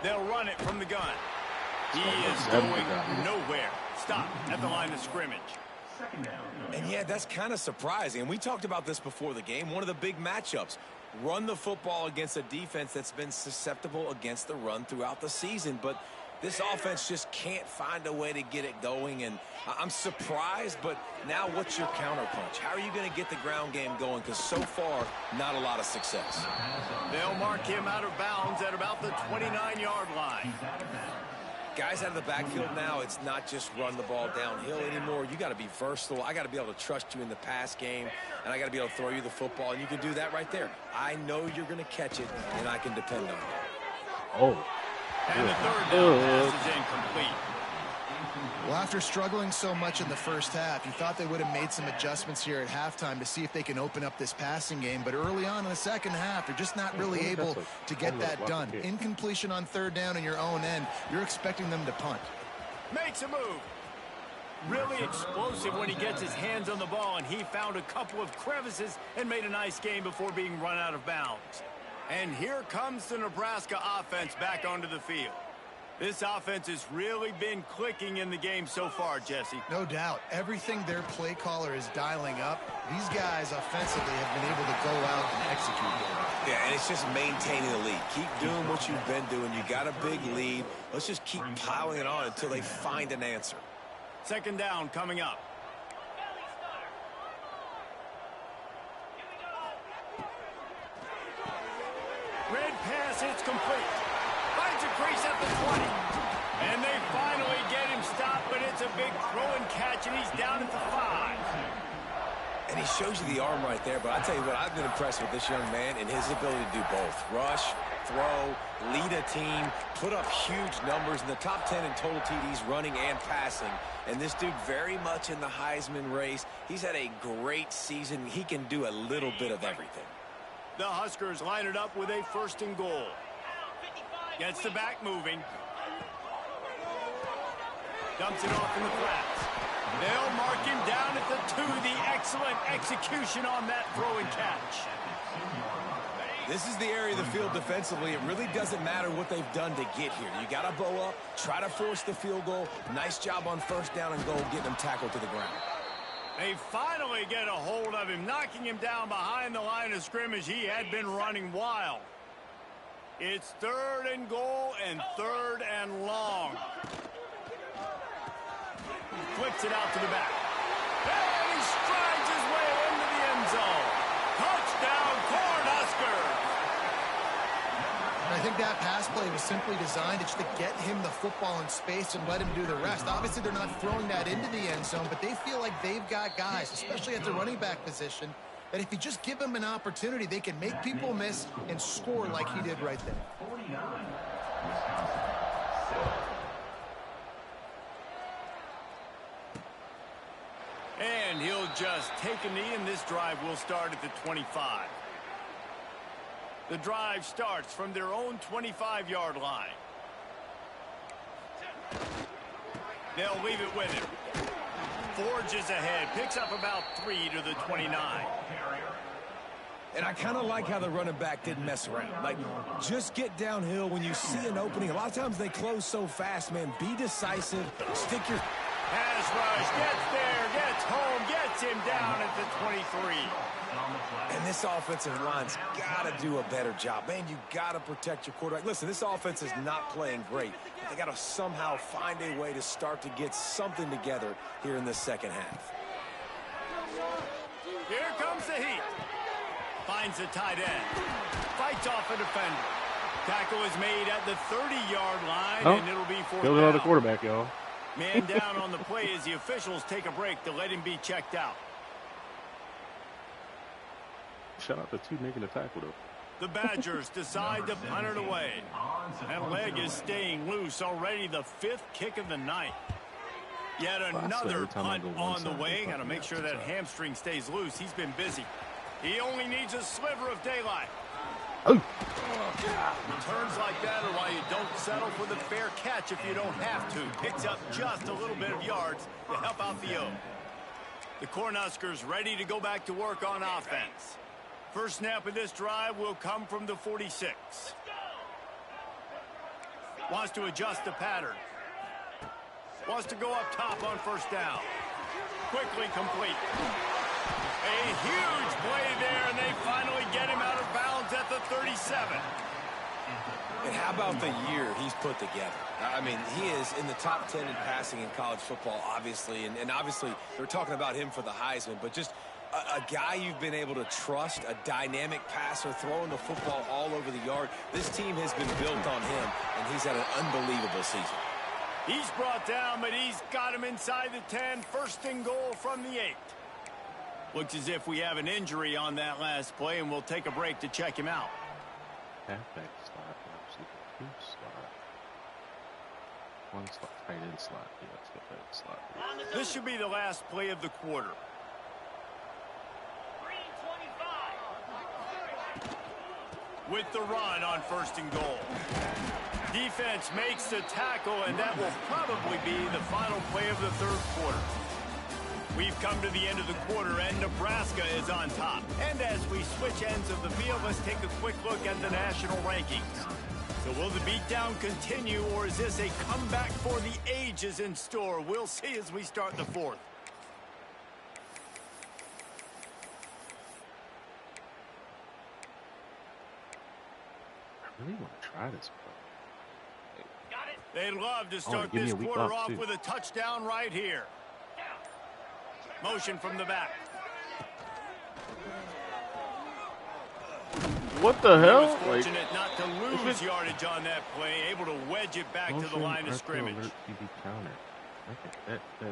They'll run it from the gun. He is going nowhere. Stop at the line of scrimmage. And yeah, that's kind of surprising. And we talked about this before the game. One of the big matchups. run the football against a defense that's been susceptible against the run throughout the season. But this offense just can't find a way to get it going, and I'm surprised, but now what's your counterpunch? How are you going to get the ground game going? Because so far, not a lot of success. They'll mark him out of bounds at about the 29-yard line. Guys out of the backfield now, it's not just run the ball downhill anymore. You got to be versatile. I got to be able to trust you in the pass game, and I got to be able to throw you the football, and you can do that right there. I know you're going to catch it, and I can depend on it. Oh. And the third down pass is incomplete. Well, after struggling so much in the first half, you thought they would have made some adjustments here at halftime to see if they can open up this passing game. But early on in the second half, they're just not really able to get that done. Incompletion on third down in your own end, you're expecting them to punt. Makes a move. Really explosive when he gets his hands on the ball, and he found a couple of crevices and made a nice game before being run out of bounds. And here comes the Nebraska offense back onto the field. This offense has really been clicking in the game so far, Jesse. No doubt. Everything their play caller is dialing up, these guys offensively have been able to go out and execute. Yeah, and it's just maintaining the lead. Keep doing what you've been doing. You got a big lead. Let's just keep piling it on until they find an answer. Second down coming up. Red pass, it's complete. Finds a crease at the 20. And they finally get him stopped, but it's a big throw and catch, and he's down at the 5. And he shows you the arm right there, but I tell you what, I've been impressed with this young man and his ability to do both. Rush, throw, lead a team, put up huge numbers in the top 10 in total TDs running and passing. And this dude very much in the Heisman race. He's had a great season. He can do a little bit of everything. The Huskers line it up with a 1st and goal. Gets the back moving. Dumps it off in the flats. They'll mark him down at the 2. The excellent execution on that throw and catch. This is the area of the field defensively. It really doesn't matter what they've done to get here. You got to bow up, try to force the field goal. Nice job on 1st down and goal, getting them tackled to the ground. They finally get a hold of him, knocking him down behind the line of scrimmage. He had been running wild. It's 3rd and goal and 3rd and long. Flips it out to the back. And he strides his way into the end zone. Touchdown, Cornhuskers! I think that pass play was simply designed just to get him the football in space and let him do the rest. Obviously, they're not throwing that into the end zone, but they feel like they've got guys, especially at the running back position, that if you just give them an opportunity, they can make people miss and score like he did right there. And he'll just take a knee, and this drive will start at the 25. The drive starts from their own 25-yard line. They'll leave it with him. Forges ahead, picks up about 3 to the 29. And I kind of like how the running back didn't mess around. Like, just get downhill when you see an opening. A lot of times they close so fast, man. Be decisive. Stick your... Pass rush, gets there, gets home, gets him down at the 23. And this offensive line's got to do a better job. Man, you got to protect your quarterback. Listen, this offense is not playing great. But they got to somehow find a way to start to get something together here in the second half. Here comes the heat. Finds the tight end. Fights off a defender. Tackle is made at the 30-yard line, and it'll be fourth down. Another quarterback, y'all. Man down on the play as the officials take a break to let him be checked out. Shout out to 2 making the tackle, though. The Badgers decide to punt it away. That leg is staying loose already, the 5th kick of the night. Yet another punt on the way. Got to make sure that hamstring stays loose. He's been busy. He only needs a sliver of daylight. Oh. Returns like that are why you don't settle for the fair catch if you don't have to. Picks up just a little bit of yards to help out the O. The Cornhuskers ready to go back to work on offense. First snap of this drive will come from the 46. Wants to adjust the pattern. Wants to go up top on 1st down. Quickly complete. A huge play there, and they finally get him out of bounds downs at the 37. And how about the year he's put together? I mean, he is in the top 10 in passing in college football, obviously. And obviously, they're talking about him for the Heisman. But just a guy you've been able to trust, a dynamic passer, throwing the football all over the yard. This team has been built on him, and he's had an unbelievable season. He's brought down, but he's got him inside the 10. First and goal from the 8. Looks as if we have an injury on that last play, and we'll take a break to check him out. Halfback slot, two slot, one slot, tight end slot. Yeah, let's get that slot. This should be the last play of the quarter. With the run on first and goal. Defense makes the tackle, and that will probably be the final play of the third quarter. We've come to the end of the quarter, and Nebraska is on top. And as we switch ends of the field, let's take a quick look at the national rankings. So will the beatdown continue, or is this a comeback for the ages in store? We'll see as we start the fourth. I really want to try this, bro. They'd love to start give me this a week quarter off, off too. with a touchdown right here. Motion from the back. What the He hell? was fortunate not to lose yardage on that play, able to wedge it back to the line of scrimmage. TV counter. Okay, that play.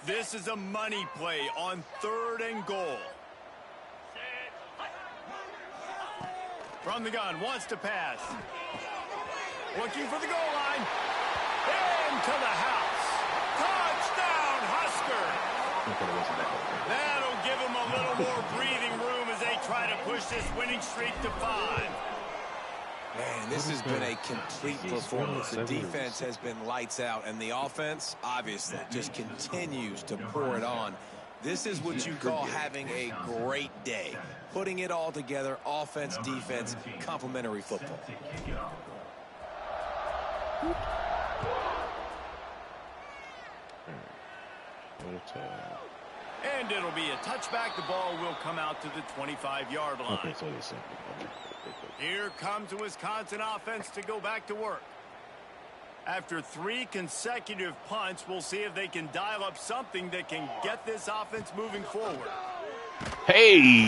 This is a money play on third and goal. From the gun, wants to pass. Looking for the goal line. Into the house. Touchdown, Husker. That'll give them a little more breathing room as they try to push this winning streak to 5. Man, this has been a complete performance. The defense has been lights out, and the offense, obviously, just continues to pour it on. This is what you call having a great day. Putting it all together, offense, defense, complementary football. And it'll be a touchback. The ball will come out to the 25-yard line. Okay, so they said. Here comes the Wisconsin offense to go back to work. After 3 consecutive punts, we'll see if they can dial up something that can get this offense moving forward. Hey!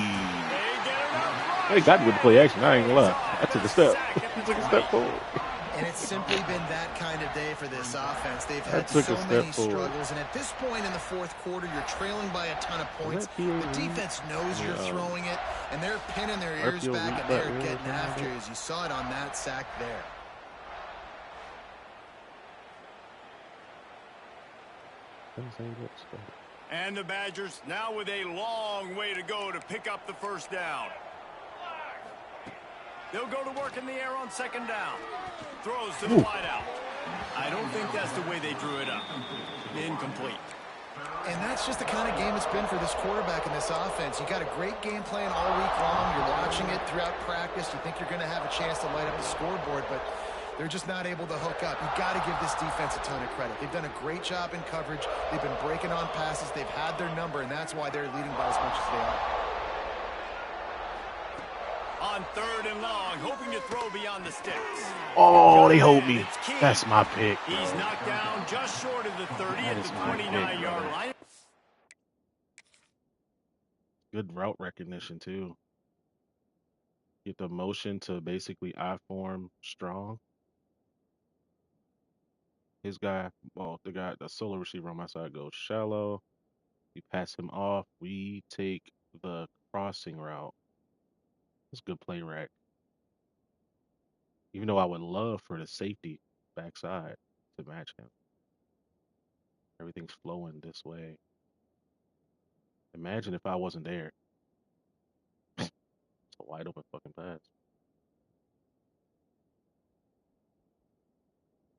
They got good play action. I ain't gonna lie. I took a step. I took a step forward. And it's simply been that kind of day for this offense. They've had so many struggles, and at this point in the fourth quarter, you're trailing by a ton of points. The defense knows you're throwing it, and they're pinning their ears back, and they're getting after you, as you saw it on that sack there. And the Badgers now with a long way to go to pick up the first down. They'll go to work in the air on second down. Throws to the wideout. I don't think that's the way they drew it up. Incomplete. And that's just the kind of game it's been for this quarterback and this offense. You got a great game plan all week long. You're watching it throughout practice. You think you're going to have a chance to light up the scoreboard, but they're just not able to hook up. You got to give this defense a ton of credit. They've done a great job in coverage. They've been breaking on passes. They've had their number, and that's why they're leading by as much as they are. On third and long, hoping to throw beyond the sticks. Oh, they hold me. That's my pick. He's knocked down just short of the 30 at the 29-yard line. Good route recognition, too. Get the motion to basically I-form strong. His guy, well, the solo receiver on my side goes shallow. We pass him off. We take the crossing route. It's good play rack. Even though I would love for the safety backside to match him. Everything's flowing this way. Imagine if I wasn't there. It's a wide open fucking pass.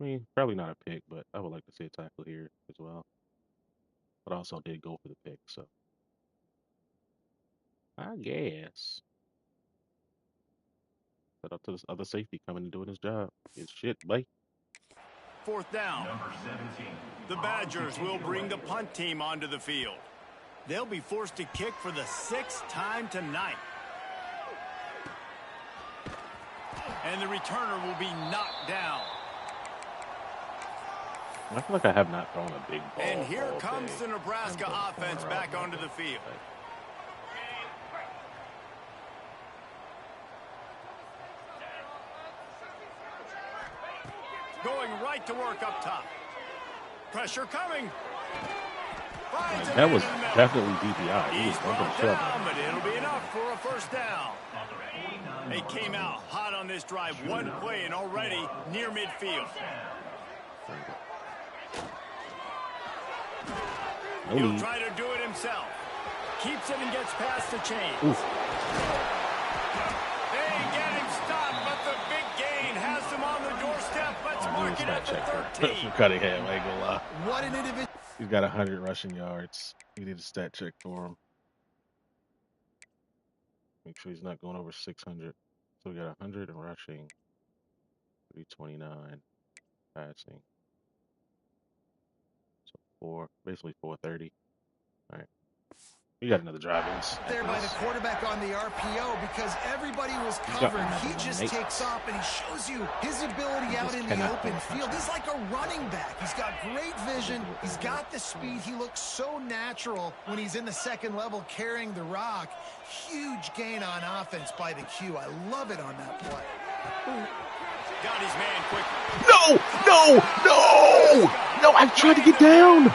I mean, probably not a pick, but I would like to see a tackle here as well. But I also did go for the pick, so I guess. Set up to this other safety coming and doing his job. His shit, boy. 4th down. The Badgers will bring the punt team onto the field. They'll be forced to kick for the 6th time tonight. And the returner will be knocked down. I feel like I have not thrown a big ball. And here comes the Nebraska offense back onto the field. Going right to work up top. Pressure coming. That was definitely DPI. He was brought down, but it'll be enough for a 1st down. They came out hot on this drive. One play and already near midfield. He'll try to do it himself. Keeps it and gets past the chain. They get him stopped, but the big gain has him on the doorstep. Let's mark it at the 13. Cunningham, I ain't gonna lie. What an individual. He's got 100 rushing yards. You need a stat check for him. Make sure he's not going over 600. So we got 100 in rushing, 329 passing. So basically 430. All right. We got another drive in. There by the quarterback on the RPO because everybody was covered. He just takes off and he shows you his ability out in the open field. He's like a running back. He's got great vision. He's got the speed. He looks so natural when he's in the 2nd level carrying the rock. Huge gain on offense by the Q. I love it on that play. Got his man quickly. No! I tried to get down.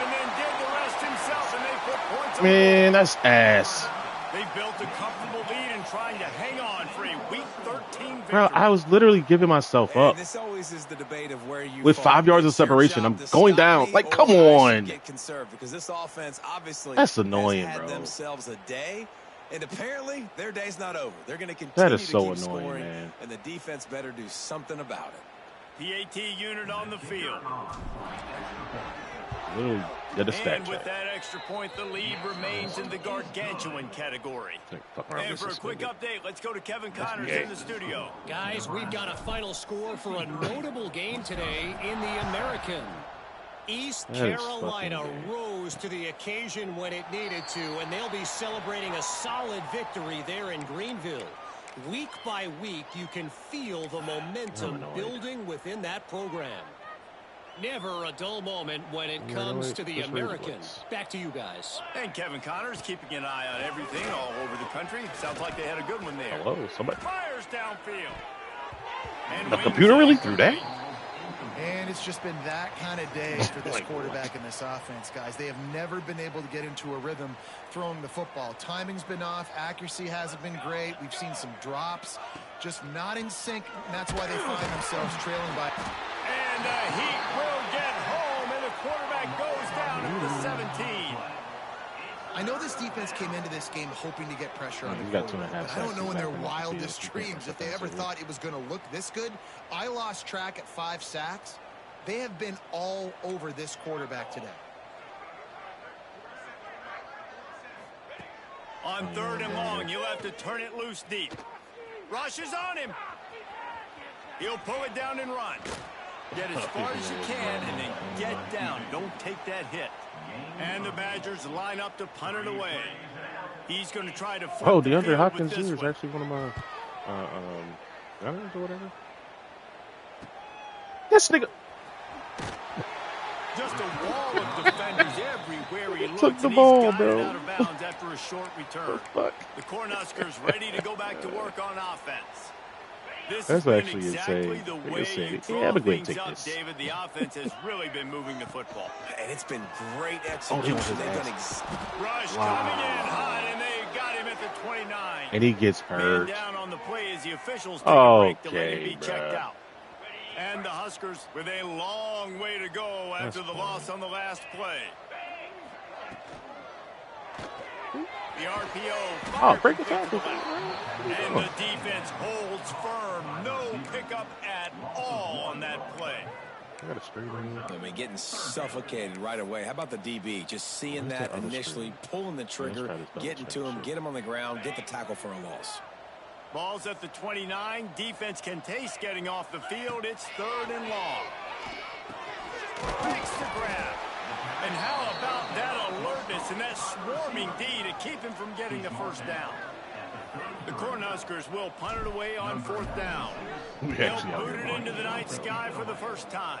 Man, that's ass. They built a comfortable lead and trying to hang on for a Week 13 victory. Bro, I was literally giving myself up. This always is the debate of where you with 5 yards of separation, I'm going down. Like, come on. Get conserved because this offense obviously that's annoying, has had bro. themselves a day, and apparently their day's not over. They're going to continue that is so to keep annoying, scoring, man. And the defense better do something about it. PAT unit on the field. Literally get a stat And with that extra point, the lead remains in the gargantuan category. And for a quick update, let's go to Kevin Connors in the studio. Guys, we've got a final score for a notable game today in the American. East Carolina rose to the occasion when it needed to, and they'll be celebrating a solid victory there in Greenville. Week by week, you can feel the momentum building within that program. Never a dull moment when it comes to the Americans. Back to you guys. And Kevin Connors keeping an eye on everything all over the country. Sounds like they had a good one there. Hello, somebody. Fires downfield. And the computer really threw that? And it's just been that kind of day for this quarterback and this offense, guys. They have never been able to get into a rhythm throwing the football. Timing's been off. Accuracy hasn't been great. We've seen some drops. Just not in sync, and that's why they find themselves trailing by. And the Heat will get home, and the quarterback goes down at the 17. I know this defense came into this game hoping to get pressure on the quarterback, but I don't know in their wildest dreams if they ever thought it was going to look this good. I lost track at 5 sacks. They have been all over this quarterback today. On 3rd and long, you'll have to turn it loose deep. Rush is on him. He'll pull it down and run. Get as far as you can and then get down. Don't take that hit. And the Badgers line up to punt it away. He's going to try to. Oh, DeAndre Hopkins Jr. is actually one of my gunners or whatever. This nigga. Just a wall of defenders everywhere he looks. Took the and ball, he's got bro. it out of bounds after a short return. The Cornhuskers ready to go back to work on offense. This That's has actually been exactly insane. the Like I way said, you yeah, draw I'm gonna things take up, this. David. The offense has really been moving the football. And it's been great Oh, execution. he They've done Rush coming in hot, and they got him at the 29. And he gets Man hurt. down on the play as the officials take a break to let him Okay, be checked bruh. out. And the Huskers with a long way to go after the loss on the last play. The RPO. Break the tackle. And the defense holds firm. No pickup at all on that play. I got a straight in. I mean, getting suffocated right away. How about the DB? Just seeing that initially, pulling the trigger, getting to him, get him on the ground, get the tackle for a loss. Ball's at the 29. Defense can taste getting off the field. It's 3rd and long. Makes the grab. And how about that alertness and that swarming D to keep him from getting the first down? The Cornhuskers will punt it away on 4th down. They'll boot it into the night sky for the first time.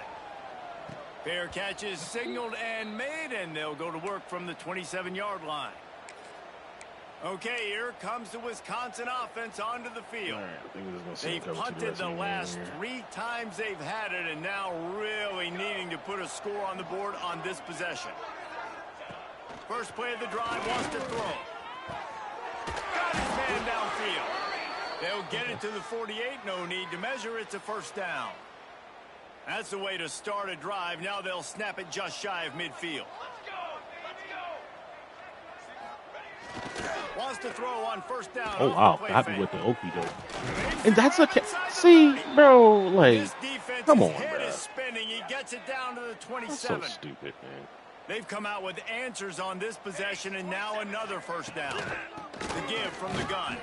Fair catch is signaled and made, and they'll go to work from the 27-yard line. Okay, here comes the Wisconsin offense onto the field. They've punted the last 3 times they've had it, and now really needing to put a score on the board on this possession. First play of the drive, wants to throw. Got his man downfield. They'll get it to the 48. No need to measure. It's a first down. That's the way to start a drive. Now they'll snap it just shy of midfield. Wants to throw on first down. Oh, wow. Happy with the okey doke. And that's a see, bro, like, come on, bro. Is spinning. He gets it down to the 27. That's so stupid, man. They've come out with answers on this possession, and now another first down. The give from the gun.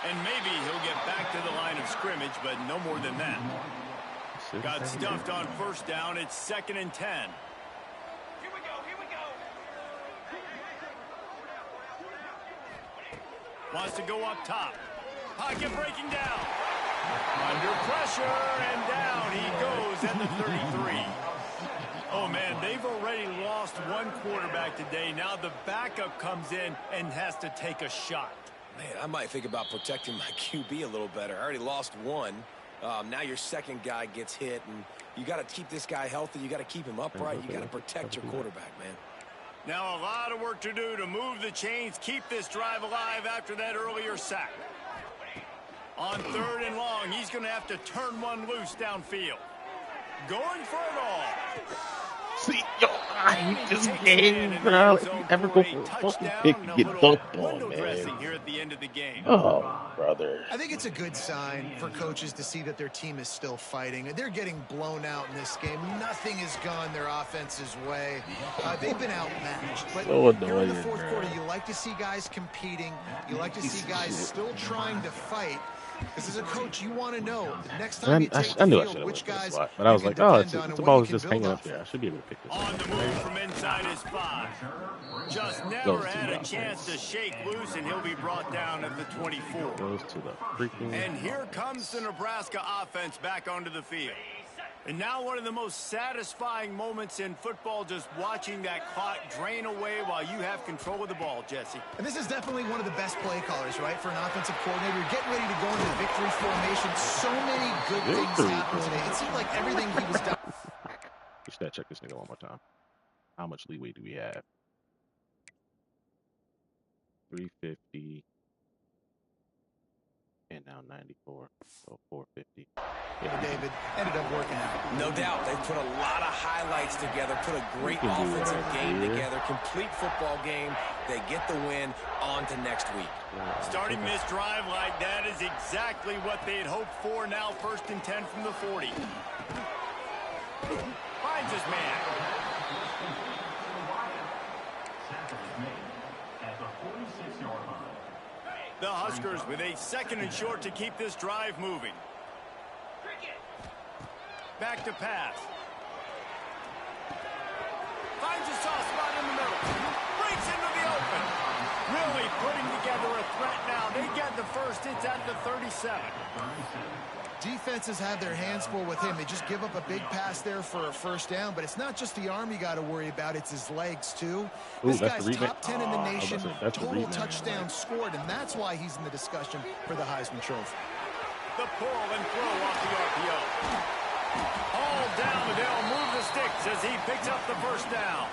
And maybe he'll get back to the line of scrimmage, but no more than that. Got stuffed on first down. It's 2nd and 10. Here we go. Wants to go up top. Pocket breaking down. Under pressure, and down he goes at the 33. Oh, man, they've already lost one quarterback today. Now the backup comes in and has to take a shot. Man, I might think about protecting my QB a little better. I already lost one. Now your second guy gets hit, and you got to keep this guy healthy. You got to keep him upright. You got to protect your quarterback, man. Now a lot of work to do to move the chains, keep this drive alive after that earlier sack. On 3rd and long, he's going to have to turn one loose downfield. Going for it all. See, yo, I hate this game, bro. If you ever go for a fucking pick, you get dunked on, man. Here at the end of the game. Oh, brother. I think it's a good sign for coaches to see that their team is still fighting. They're getting blown out in this game. Nothing has gone their offense's way. They've been outmatched. But So here in the annoying, 4th quarter, you like to see guys competing. You like to see guys still trying to fight. Because as a coach, you want to know next time you take the field, which guys but I was like, oh, the ball is just hanging up there. I should be able to pick this up. On the move from inside his 5. Just never had a chance to shake loose, and he'll be brought down at the 24. Goes to the freaking. And here comes the Nebraska offense back onto the field. And now one of the most satisfying moments in football, just watching that clock drain away while you have control of the ball, Jesse. And this is definitely one of the best play callers, right, for an offensive coordinator. You're getting ready to go into victory formation. So many good things happened today. It seemed like everything he was done. Just gotta check this nigga one more time. How much leeway do we have? 350. And now 94, so 450. Yeah, David ended up working out. No doubt. They put a lot of highlights together, put a great offensive game together, complete football game. They get the win. On to next week. Starting this drive like that is exactly what they had hoped for. Now 1st and 10 from the 40. Finds his man. The Huskers with a 2nd and short to keep this drive moving. Back to pass. Finds a soft spot in the middle. Breaks into the open. Really putting together a threat now. They get the first. It's at the 37. Defenses have their hands full with him. They just give up a big pass there for a first down, but it's not just the arm you got to worry about. It's his legs, too. This guy's top 10 in the nation, total touchdowns scored, and that's why he's in the discussion for the Heisman Trophy. The pull and throw off the RPO. All down, and they'll move the sticks as he picks up the first down.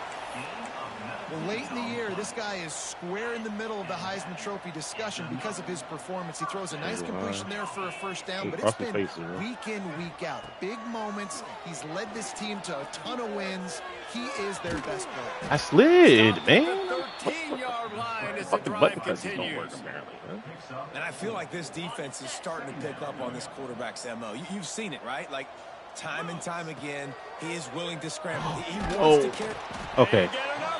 Well, late in the year, this guy is square in the middle of the Heisman Trophy discussion because of his performance. He throws a nice completion there for a first down, but it's been week in, week out. Big moments. He's led this team to a ton of wins. He is their best player. I slid, man. 13-yard line as the drive continues. And I feel like this defense is starting to pick up on this quarterback's MO. You've seen it, right? Like, time and time again, he is willing to scramble. He wants to carry. Okay.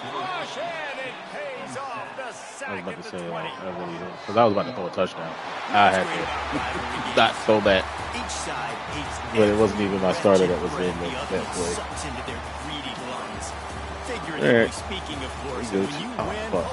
And it pays off. The I was sack about at to the say 20. I really didn't, because I was about to throw a touchdown. I had to not throw that, Each side hates but it wasn't every even my starter that was wretched in breath that the other play. sucks into their greedy lungs. All Figuratively right, speaking, of we course, go and when to you win, fuck.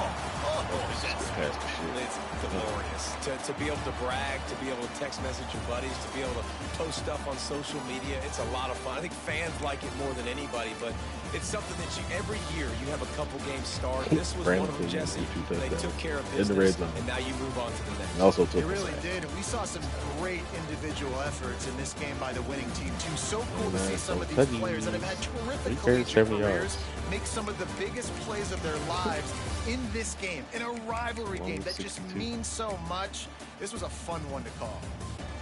that's Pass the shit. It's glorious to be able to brag, to be able to text message your buddies, to be able to post stuff on social media. It's a lot of fun. I think fans like it more than anybody, but it's something that you every year you have a couple games start. This was one of them, Jesse. They took care of in the red business, zone. and now you move on to the next. And also They took the really sack. did, and we saw some great individual efforts in this game by the winning team, too. So cool to see some of these players that have had terrific collegiate careers make some of the biggest plays of their lives in this game, in a rivalry game that just means so much. This was a fun one to call.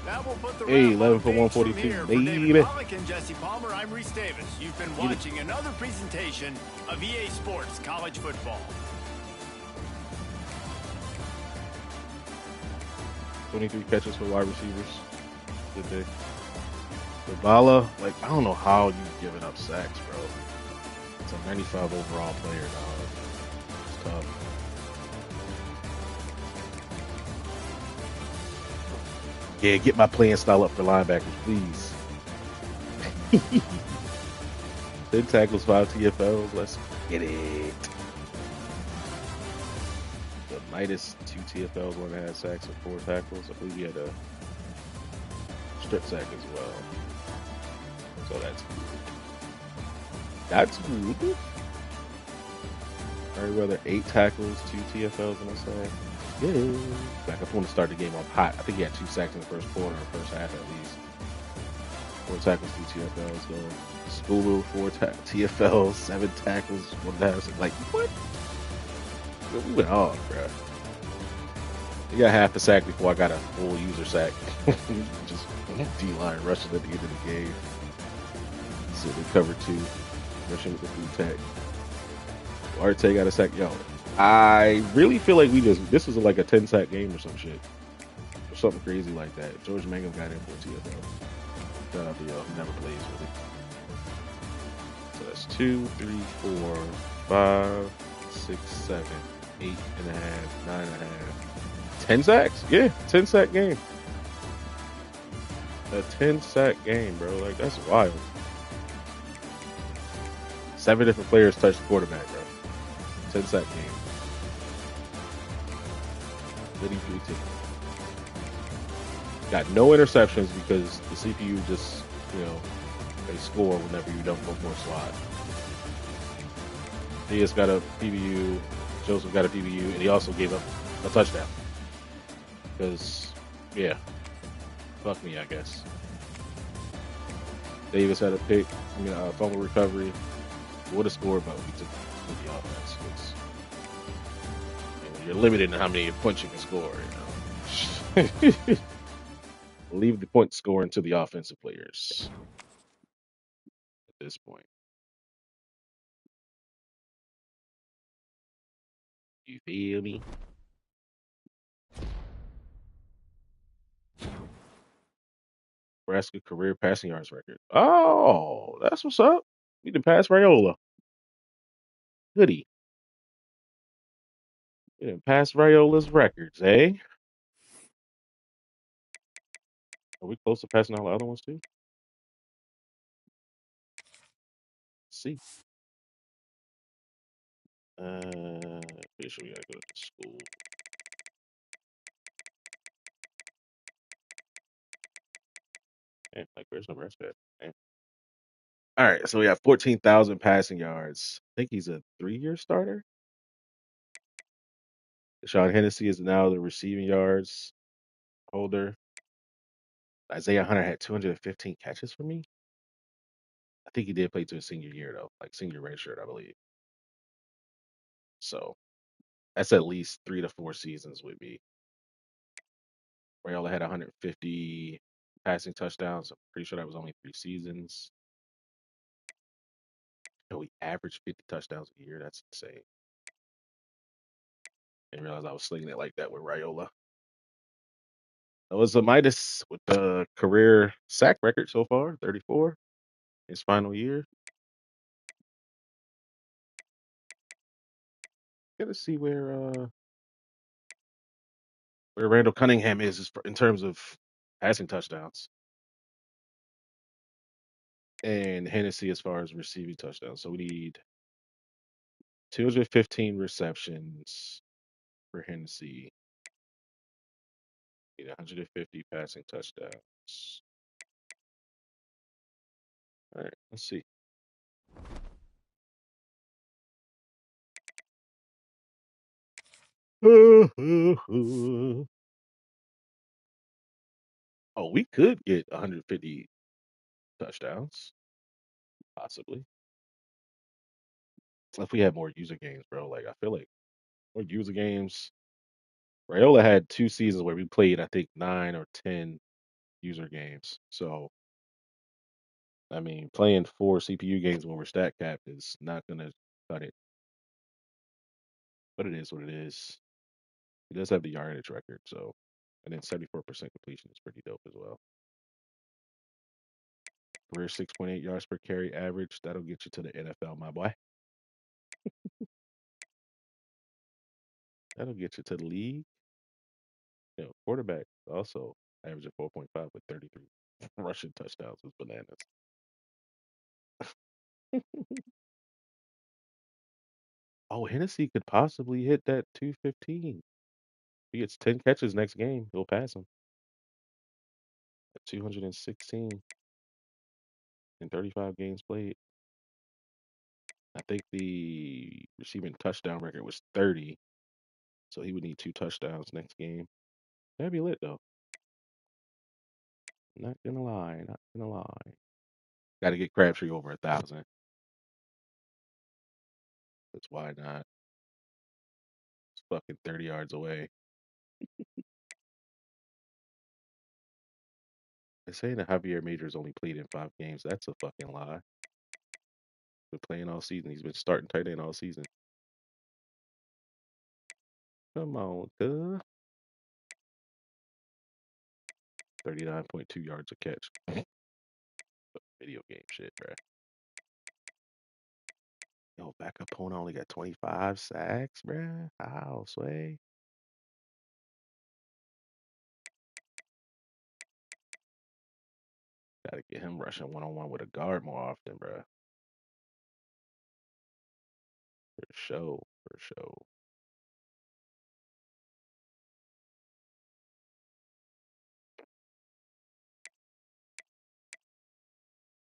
That will put the Hey, wrap 11 on for page from 142, here. For baby. David Pollock and Jesse Palmer, I'm Reese Davis. You've been watching another presentation of EA Sports College Football. 23 catches for wide receivers. Good day. Zabala, like, I don't know how you giving up sacks, bro. It's a 95 overall player, dog. It's tough. Yeah, get my playing style up for linebackers, please. 10 tackles, 5 TFLs. Let's get it. The Midas, 2 TFLs, 1.5 sacks, and 4 tackles. I believe he had a strip sack as well. So that's good. That's good. Very rather 8 tackles, 2 TFLs, and a sack. Yeah. Like, I want to start the game off hot. I think he had 2 sacks in the first quarter, or first half at least. 4 tackles, 2 TFLs, though. Spulu, 4 TFLs, 7 tackles, 1.5 sacks. Like, what? We went off, bro. He got half a sack before I got a full user sack. Just D-line rushing at the end of the game. So they covered 2, rushing with the 3 tech. Arte got a sack. Yo, I really feel like this was like a 10 sack game or some shit. Or something crazy like that. George Mangum got in for a TFL. Shout out to y'all. He never plays really. So that's 2, 3, 4, 5, 6, 7, 8.5, 9.5. 10 sacks? Yeah, 10 sack game. A 10 sack game, bro. Like, that's wild. 7 different players touched the quarterback, bro. 10 sack game. 33 2. Got no interceptions because the CPU just, they score whenever you don't go for a slot. Diaz got a PBU, Joseph got a PBU, and he also gave up a touchdown. Because, yeah, fuck me, I guess. Davis had a fumble recovery. Would have scored, but we took the offense. You're limited in how many points you can score, Leave the point scoring to the offensive players at this point. You feel me? Nebraska career passing yards record. Oh, that's what's up. We can pass Raiola. Goody. We can pass Raiola's records, eh? Are we close to passing all the other ones too? Let's see. Pretty sure we gotta go to school. Like where's Nebraska at? All right, so we have 14,000 passing yards. I think he's a 3-year starter. Sean Hennessy is now the receiving yards holder. Isaiah Hunter had 215 catches for me. I think he did play to his senior year though, like senior red shirt, I believe. So that's at least 3 to 4 seasons would be. Rayola had 150 passing touchdowns. I'm pretty sure that was only 3 seasons. We averaged 50 touchdowns a year. That's insane. Didn't realize I was slinging it like that with Raiola. That was a Midas with the career sack record so far, 34. His final year. Gotta see where where Randall Cunningham is in terms of passing touchdowns, and Hennessy as far as receiving touchdowns. So we need 215 receptions for Hennessy, need 150 passing touchdowns. All right, let's see. Oh, we could get 150 touchdowns, possibly, if we had more user games, bro. Like I feel like more user games. Rayola had 2 seasons where we played, I think, 9 or 10 user games. So I mean, playing 4 CPU games when we're stat capped is not gonna cut it. But it is what it is. He does have the yardage record, so and then 74% completion is pretty dope as well. Career 6.8 yards per carry average. That'll get you to the NFL, my boy. That'll get you to the league. Quarterback also averaging 4.5 with 33 rushing touchdowns is bananas. Oh, Hennessy could possibly hit that 215. If he gets 10 catches next game, he'll pass him at 216 in 35 games played. I think the receiving touchdown record was 30, so he would need 2 touchdowns next game. That'd be lit though. Not gonna lie, not gonna lie. Got to get Crabtree over 1,000. That's why not. It's fucking 30 yards away. They're saying that Javier Major's only played in 5 games. That's a fucking lie. Been playing all season. He's been starting tight end all season. Come on, cuz. 39.2 yards a catch. Video game shit, bruh. Yo, backup opponent only got 25 sacks, bruh. How, Sway? Gotta get him rushing one-on-one with a guard more often, bruh. For sure, for sure.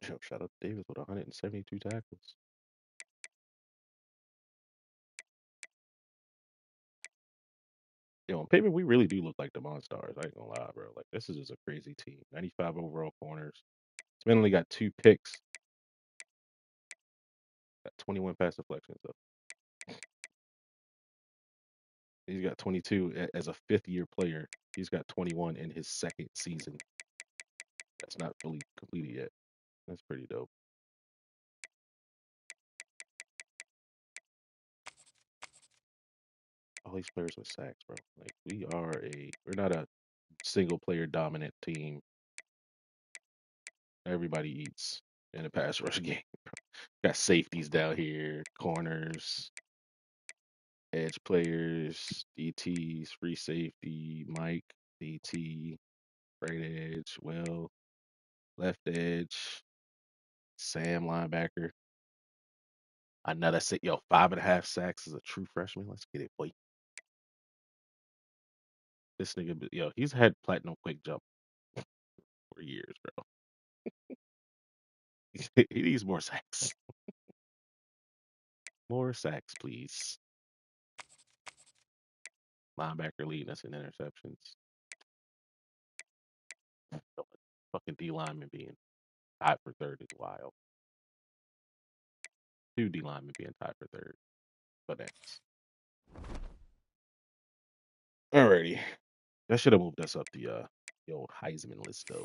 Yo, shout out to Davis with 172 tackles. Yo, on paper, we really do look like the Monstars. I ain't gonna lie, bro. Like, this is just a crazy team. 95 overall corners. It's only got 2 picks. Got 21 pass deflections, though. He's got 22 as a fifth-year player. He's got 21 in his second season. That's not fully completed yet. That's pretty dope. All these players with sacks, bro. Like we're not a single player dominant team. Everybody eats in a pass rush game. Got safeties down here, corners, edge players, DTs, free safety, Mike, DT, right edge, Will, left edge, Sam linebacker. I know that's it. Yo, 5.5 sacks as a true freshman. Let's get it, boy. This nigga, yo, he's had platinum quick jump for years, bro. He needs more sacks. More sacks, please. Linebacker leading us in interceptions. Fucking D lineman being tied for third is wild. 2 D linemen being tied for third. But that's alrighty. That should have moved us up the old Heisman list though.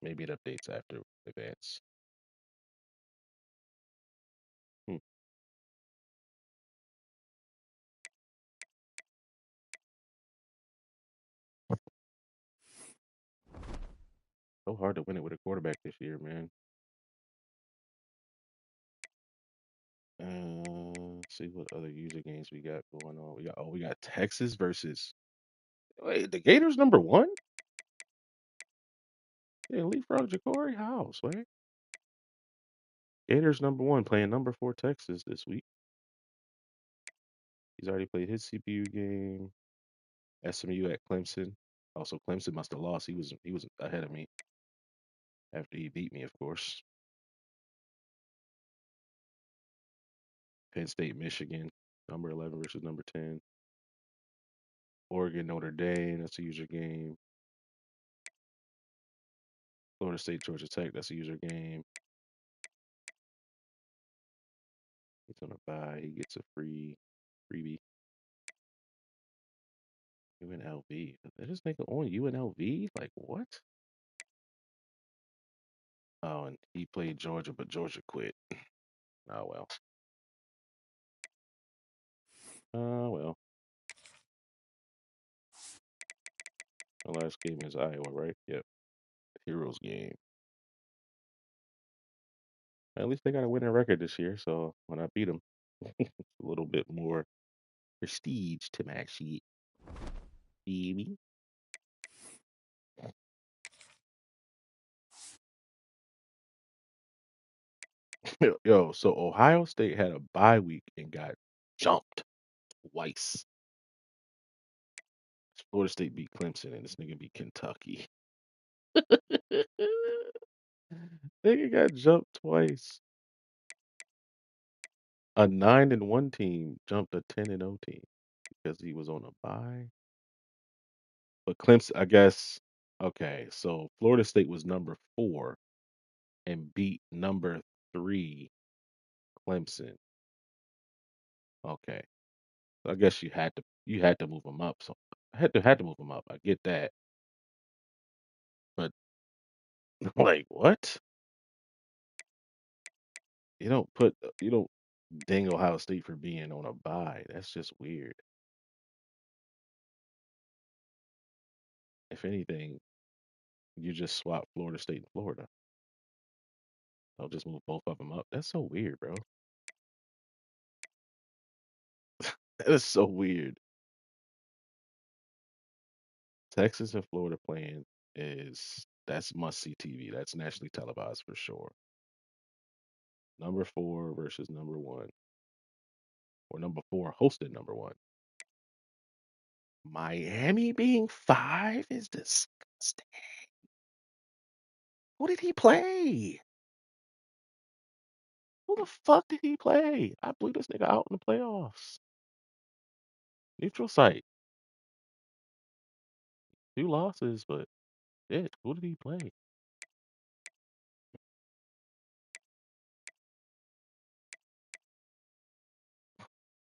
Maybe it updates after advance. Hmm. So hard to win it with a quarterback this year, man. see what other user games we got going on. We got Texas versus. Wait, the Gators number one? Yeah, leapfrog Ja'Cory House. Wait, Gators number one playing number four Texas this week. He's already played his CPU game. SMU at Clemson. Also, Clemson must have lost. He was ahead of me after he beat me, of course. Penn State, Michigan, number 11 versus number 10. Oregon, Notre Dame. That's a user game. Florida State, Georgia Tech. That's a user game. He's gonna buy. He gets a freebie. UNLV. They just make it on UNLV? Like what? Oh, and he played Georgia, but Georgia quit. Oh well. Oh well. The last game is Iowa, right? Yep. Heroes game. At least they got a winning record this year, so when I beat them, a little bit more prestige to my sheet, baby. Yo, so Ohio State had a bye week and got jumped twice. Florida State beat Clemson, and this nigga beat Kentucky. Nigga got jumped twice. A 9-1 team jumped a 10-0 team because he was on a bye. But Clemson, I guess, okay, so Florida State was number 4 and beat number 3 Clemson. Okay, so I guess you had to move them up. So I had to move them up. I get that, but like what? You don't ding Ohio State for being on a bye. That's just weird. If anything, you just swap Florida State and Florida. I'll just move both of them up. That's so weird, bro. That is so weird. Texas and Florida playing that's must see TV. That's nationally televised for sure. Number 4 versus number 1, or number 4 hosted number 1. Miami being 5 is disgusting. Who did he play? Who the fuck did he play? I blew this nigga out in the playoffs. Neutral site. 2 losses, but shit, who did he play?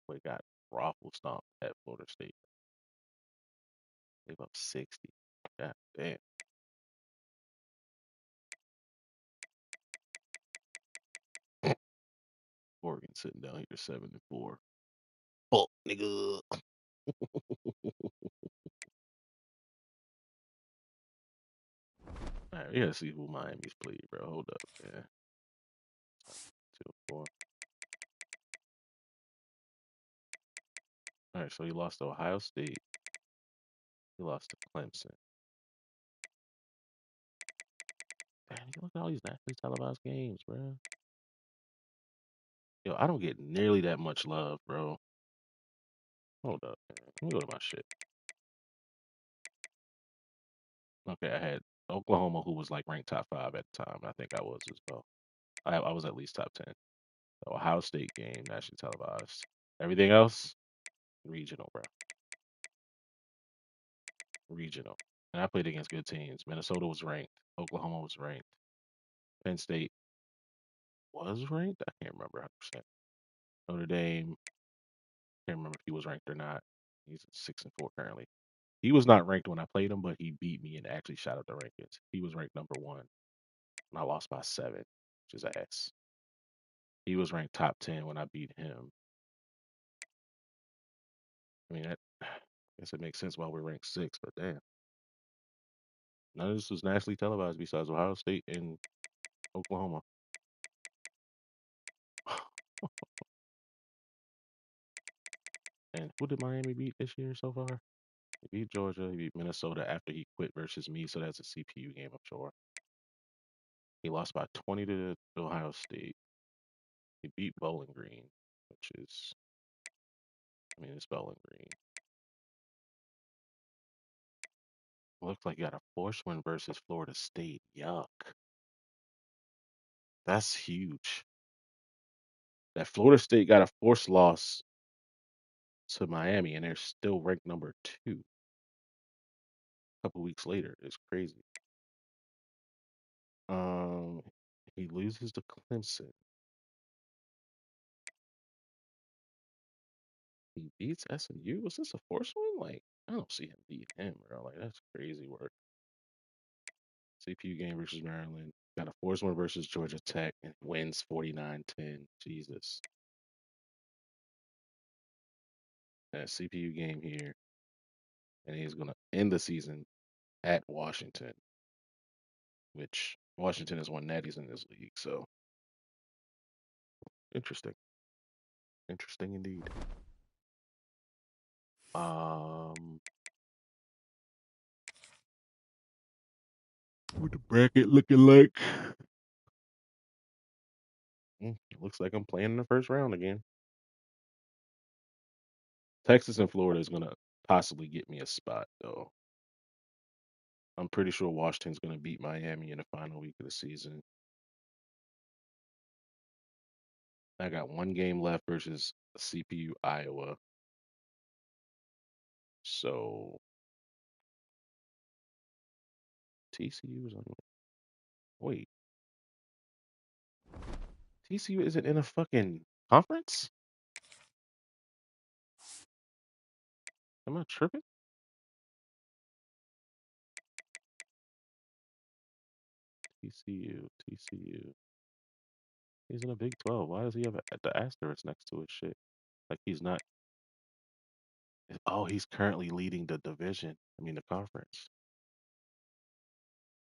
We got Raffle Stomp at Florida State. Gave up 60. God damn. Oregon sitting down here 7-4. Fuck, nigga. All right, we gotta see who Miami's played, bro. Hold up, man. 2-4. All right, so he lost to Ohio State. He lost to Clemson. Damn, you look at all these nationally televised games, bro. Yo, I don't get nearly that much love, bro. Hold up, man. Let me go to my shit. Okay, I had Oklahoma, who was like ranked top 5 at the time. I think I was as well. I was at least top 10. The Ohio State game, nationally televised. Everything else, regional, bro. Regional. And I played against good teams. Minnesota was ranked. Oklahoma was ranked. Penn State was ranked. I can't remember 100%. Notre Dame, can't remember if he was ranked or not. He's at 6-4 currently. He was not ranked when I played him, but he beat me and actually shot up the rankings. He was ranked number 1, and I lost by 7, which is ass. He was ranked top 10 when I beat him. I mean, I guess it makes sense why we're ranked 6, but damn. None of this was nationally televised besides Ohio State and Oklahoma. And who did Miami beat this year so far? He beat Georgia. He beat Minnesota after he quit versus me. So that's a CPU game, I'm sure. He lost by 20 to Ohio State. He beat Bowling Green, which is, I mean, it's Bowling Green. Looks like he got a forced win versus Florida State. Yuck. That's huge. That Florida State got a forced loss to Miami, and they're still ranked number 2 a couple weeks later. It's crazy. Um, he loses to Clemson. He beats SMU. Was this a forced win? Like, I don't see him beat him, bro. Like, that's crazy work. CPU game versus Maryland. Got a forced win versus Georgia Tech and wins 49-10. Jesus. That CPU game here. And he's going to end the season at Washington, which Washington has won natties in this league. So, interesting. Interesting indeed. What the bracket looking like? It looks like I'm playing in the first round again. Texas and Florida is gonna possibly get me a spot though. I'm pretty sure Washington's gonna beat Miami in the final week of the season. I got one game left versus CPU Iowa. So TCU is on. Wait, TCU isn't in a fucking conference? Am I tripping? TCU. He's in a Big 12. Why does he have the asterisk next to his shit? Like he's not. Oh, he's currently leading the division. I mean the conference.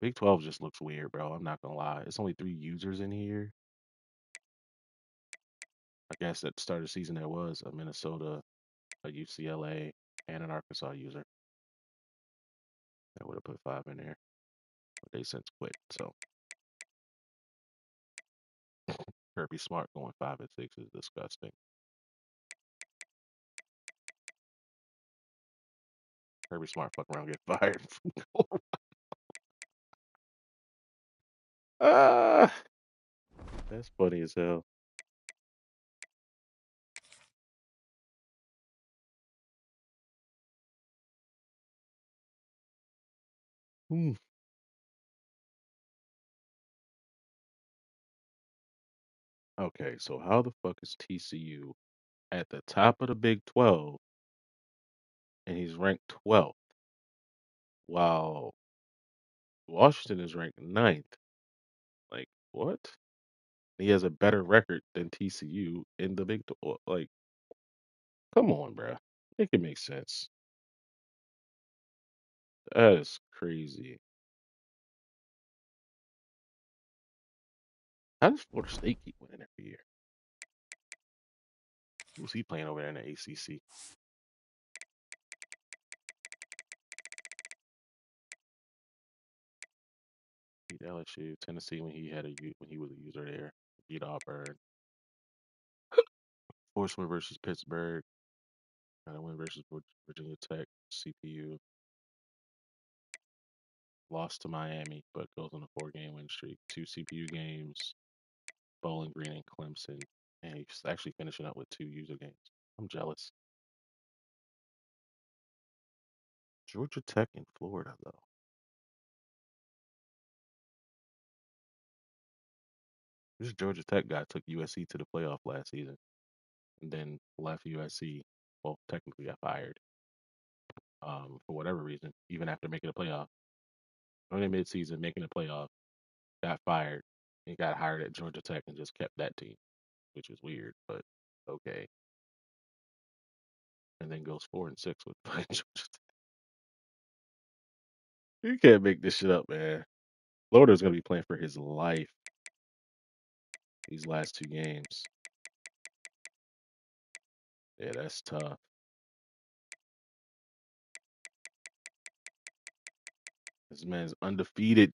Big 12 just looks weird, bro. I'm not gonna lie. It's only 3 users in here. I guess at the start of the season there was a Minnesota, a UCLA, and an Arkansas user. I would have put 5 in there, but they since quit. So Kirby Smart going 5-6 is disgusting. Kirby Smart fuck around get fired from Colorado. Ah, that's funny as hell. Hmm. Okay, so how the fuck is TCU at the top of the Big 12 and he's ranked 12th while Washington is ranked 9th? Like, what? He has a better record than TCU in the Big 12. Like, come on, bruh. Make it make sense. That is crazy. How does Florida State keep winning every year? Who's he playing over there in the ACC? Beat LSU, Tennessee when he when he was a user there. Beat Auburn. Force win versus Pittsburgh. Got a win versus Virginia Tech. CPU lost to Miami, but goes on a 4-game win streak. 2 CPU games. Bowling Green and Clemson. And he's actually finishing up with 2 user games. I'm jealous. Georgia Tech and Florida, though. This Georgia Tech guy took USC to the playoff last season and then left USC. Well, technically got fired for whatever reason, even after making a playoff. Only midseason, making a playoff, got fired and got hired at Georgia Tech and just kept that team, which is weird, but okay. And then goes 4-6 with Georgia Tech. You can't make this shit up, man. Florida's going to be playing for his life these last 2 games. Yeah, that's tough. This man's undefeated.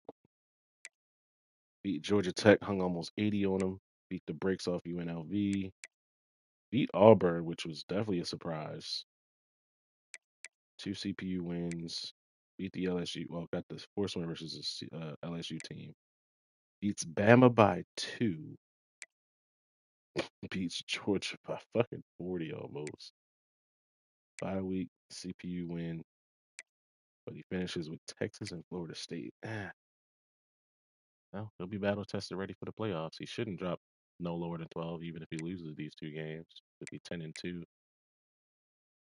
Beat Georgia Tech, hung almost 80 on them. Beat the brakes off UNLV. Beat Auburn, which was definitely a surprise. 2 CPU wins. Beat the LSU. Well, got the force win versus the LSU team. Beats Bama by 2. Beats Georgia by fucking 40 almost. 5-week CPU win. But he finishes with Texas and Florida State. Well, he'll be battle tested, ready for the playoffs. He shouldn't drop no lower than 12, even if he loses these 2 games. He'll be 10-2,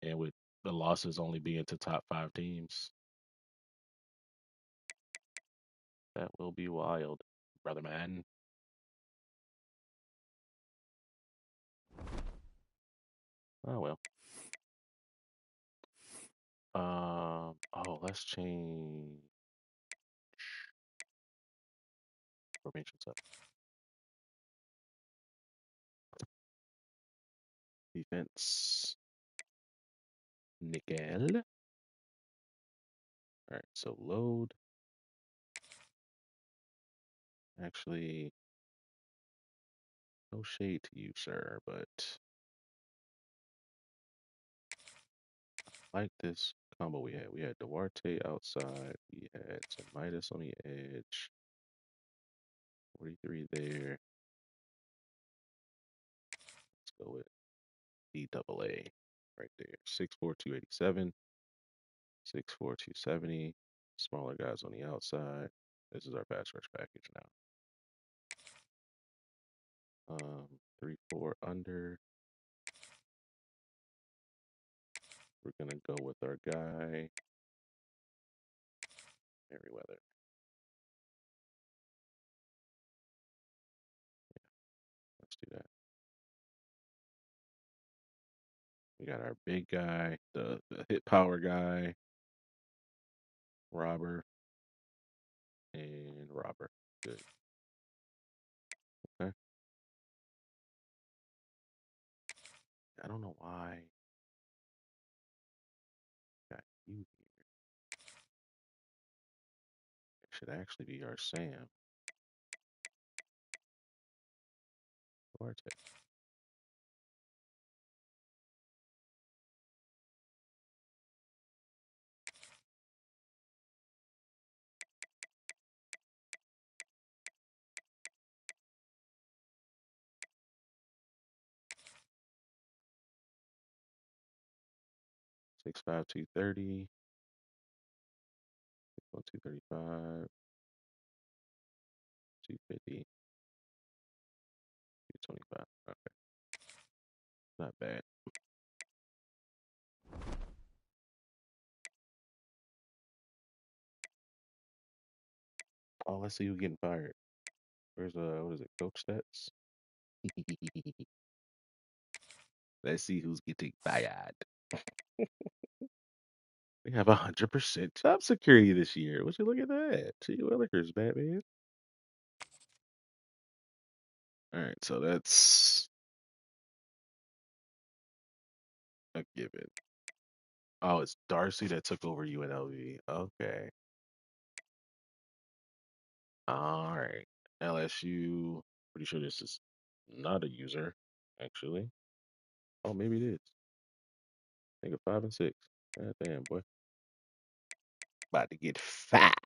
and with the losses only being to top 5 teams, that will be wild, brother man. Oh well. Oh, let's change formations up. Defense, nickel. All right, so load. Actually, no shade to you, sir, but like this combo we had. We had Duarte outside. We had some Midas on the edge. 43 there. Let's go with DAA right there. 6'4", 287. 6'4", 270. Smaller guys on the outside. This is our pass rush package now. 3-4 under. We're gonna go with our guy Merriweather. Let's do that. We got our big guy, the hit power guy, Robber, and Robber. Good. Okay. I don't know why. Got you here. It should actually be our Sam. Duarte. 6'5", 230. 235, 250, 225. Okay, not bad. Oh, let's see who's getting fired. Where's what is it, coach stats? Let's see who's getting fired. We have 100% job security this year. Would you look at that? Gee Willikers, Batman. All right, so that's a given. Oh, it's Darcy that took over UNLV. Okay. All right. LSU. Pretty sure this is not a user, actually. Oh, maybe it is. I think of 5 and 6. God damn, boy. About to get fat.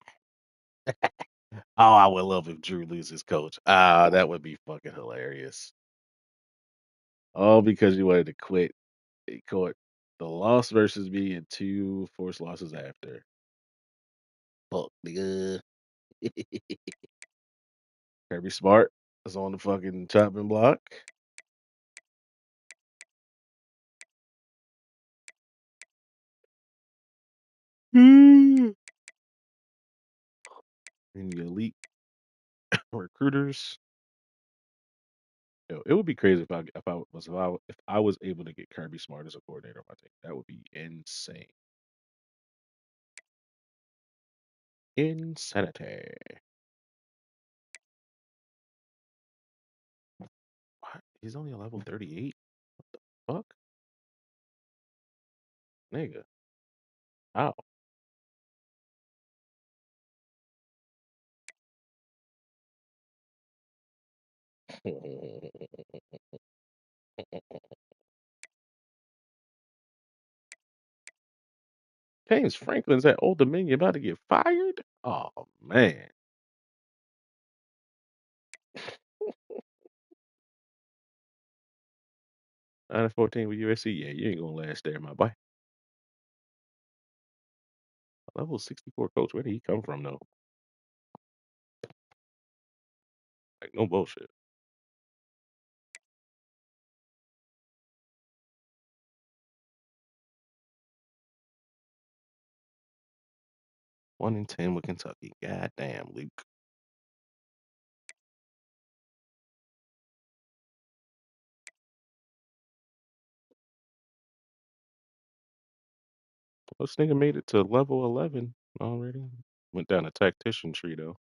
Oh, I would love if Drew loses coach. Ah, that would be fucking hilarious. All because you wanted to quit. He caught the loss versus me and 2 forced losses after. Fuck, nigga. Kirby Smart is on the fucking chopping block. And the elite recruiters. Yo, it would be crazy if I was able to get Kirby Smart as a coordinator on my team. That would be insane. Insanity. What? He's only a level 38? Fuck? Nigga. How? James Franklin's at Old Dominion about to get fired? Oh man. Out of 14 with USC, yeah, you ain't gonna last there, my boy. Level 64 coach, where did he come from though? Like no bullshit. 1-10 with Kentucky. God damn, Luke. This nigga made it to level 11 already. Went down a tactician tree though.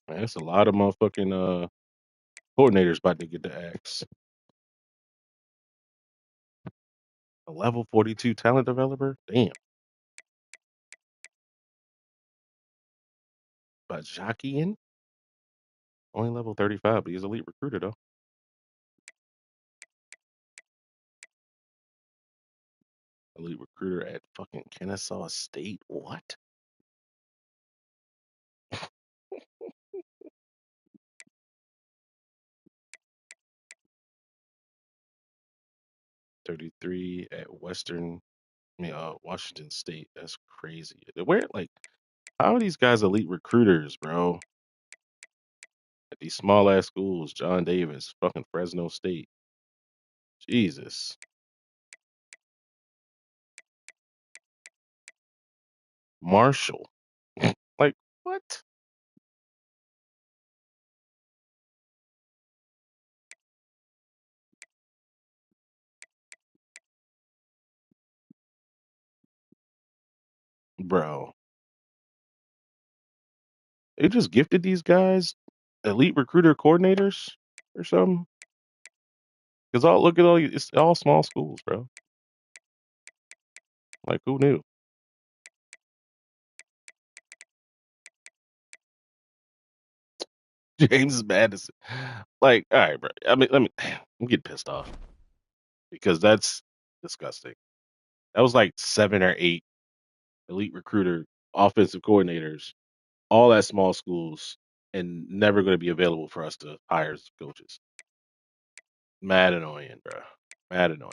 Man, that's a lot of motherfucking coordinators about to get the axe. A level 42 talent developer? Damn. Bajakian? Only level 35, but he's elite recruiter though. Elite recruiter at fucking Kennesaw State. What? 33 at Washington State. That's crazy. Where like how are these guys elite recruiters, bro? At these small ass schools, John Davis, fucking Fresno State. Jesus. Marshall. Like what? Bro. They just gifted these guys elite recruiter coordinators or something. Cause all look at all it's all small schools, bro. Like who knew? James Madison. Like, all right, bro. I mean, I'm getting pissed off because that's disgusting. That was like 7 or 8 elite recruiter offensive coordinators, all at small schools, and never going to be available for us to hire as coaches. Mad annoying, bro. Mad annoying.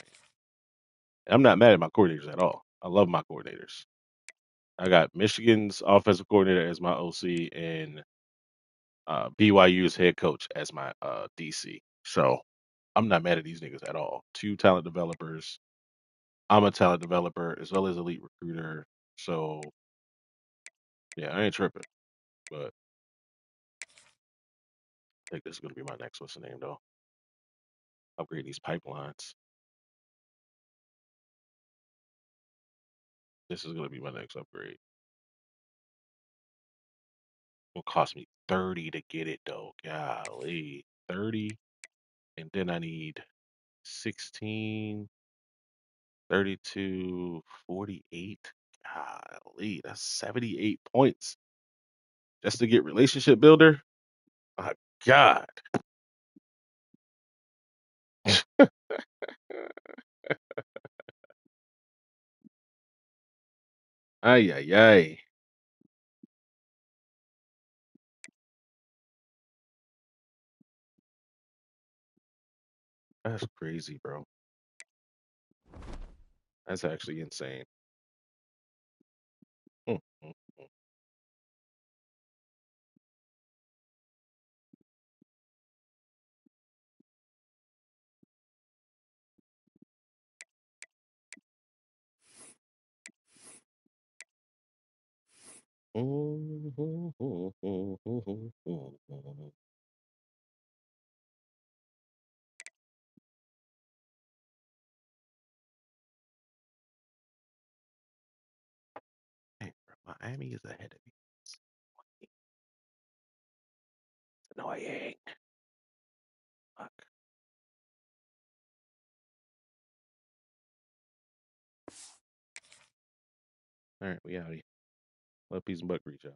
I'm not mad at my coordinators at all. I love my coordinators. I got Michigan's offensive coordinator as my OC and BYU's head coach as my DC. So I'm not mad at these niggas at all. 2 talent developers. I'm a talent developer as well as elite recruiter. So yeah, I ain't tripping. But I think this is gonna be my next what's the name though. Upgrade these pipelines. This is gonna be my next upgrade. It'll cost me 30 to get it though. Golly. 30. And then I need 16, 32, 48. Golly, that's 78 points just to get relationship builder. My God. Ay, ay, ay. That's crazy, bro. That's actually insane. Mm, mm, mm. Mhm, mhm, mhm, mhm, mhm. Hey, bro, Miami is ahead of me. It's annoying. Fuck. All right, we out. Love, peace, and buck reach out.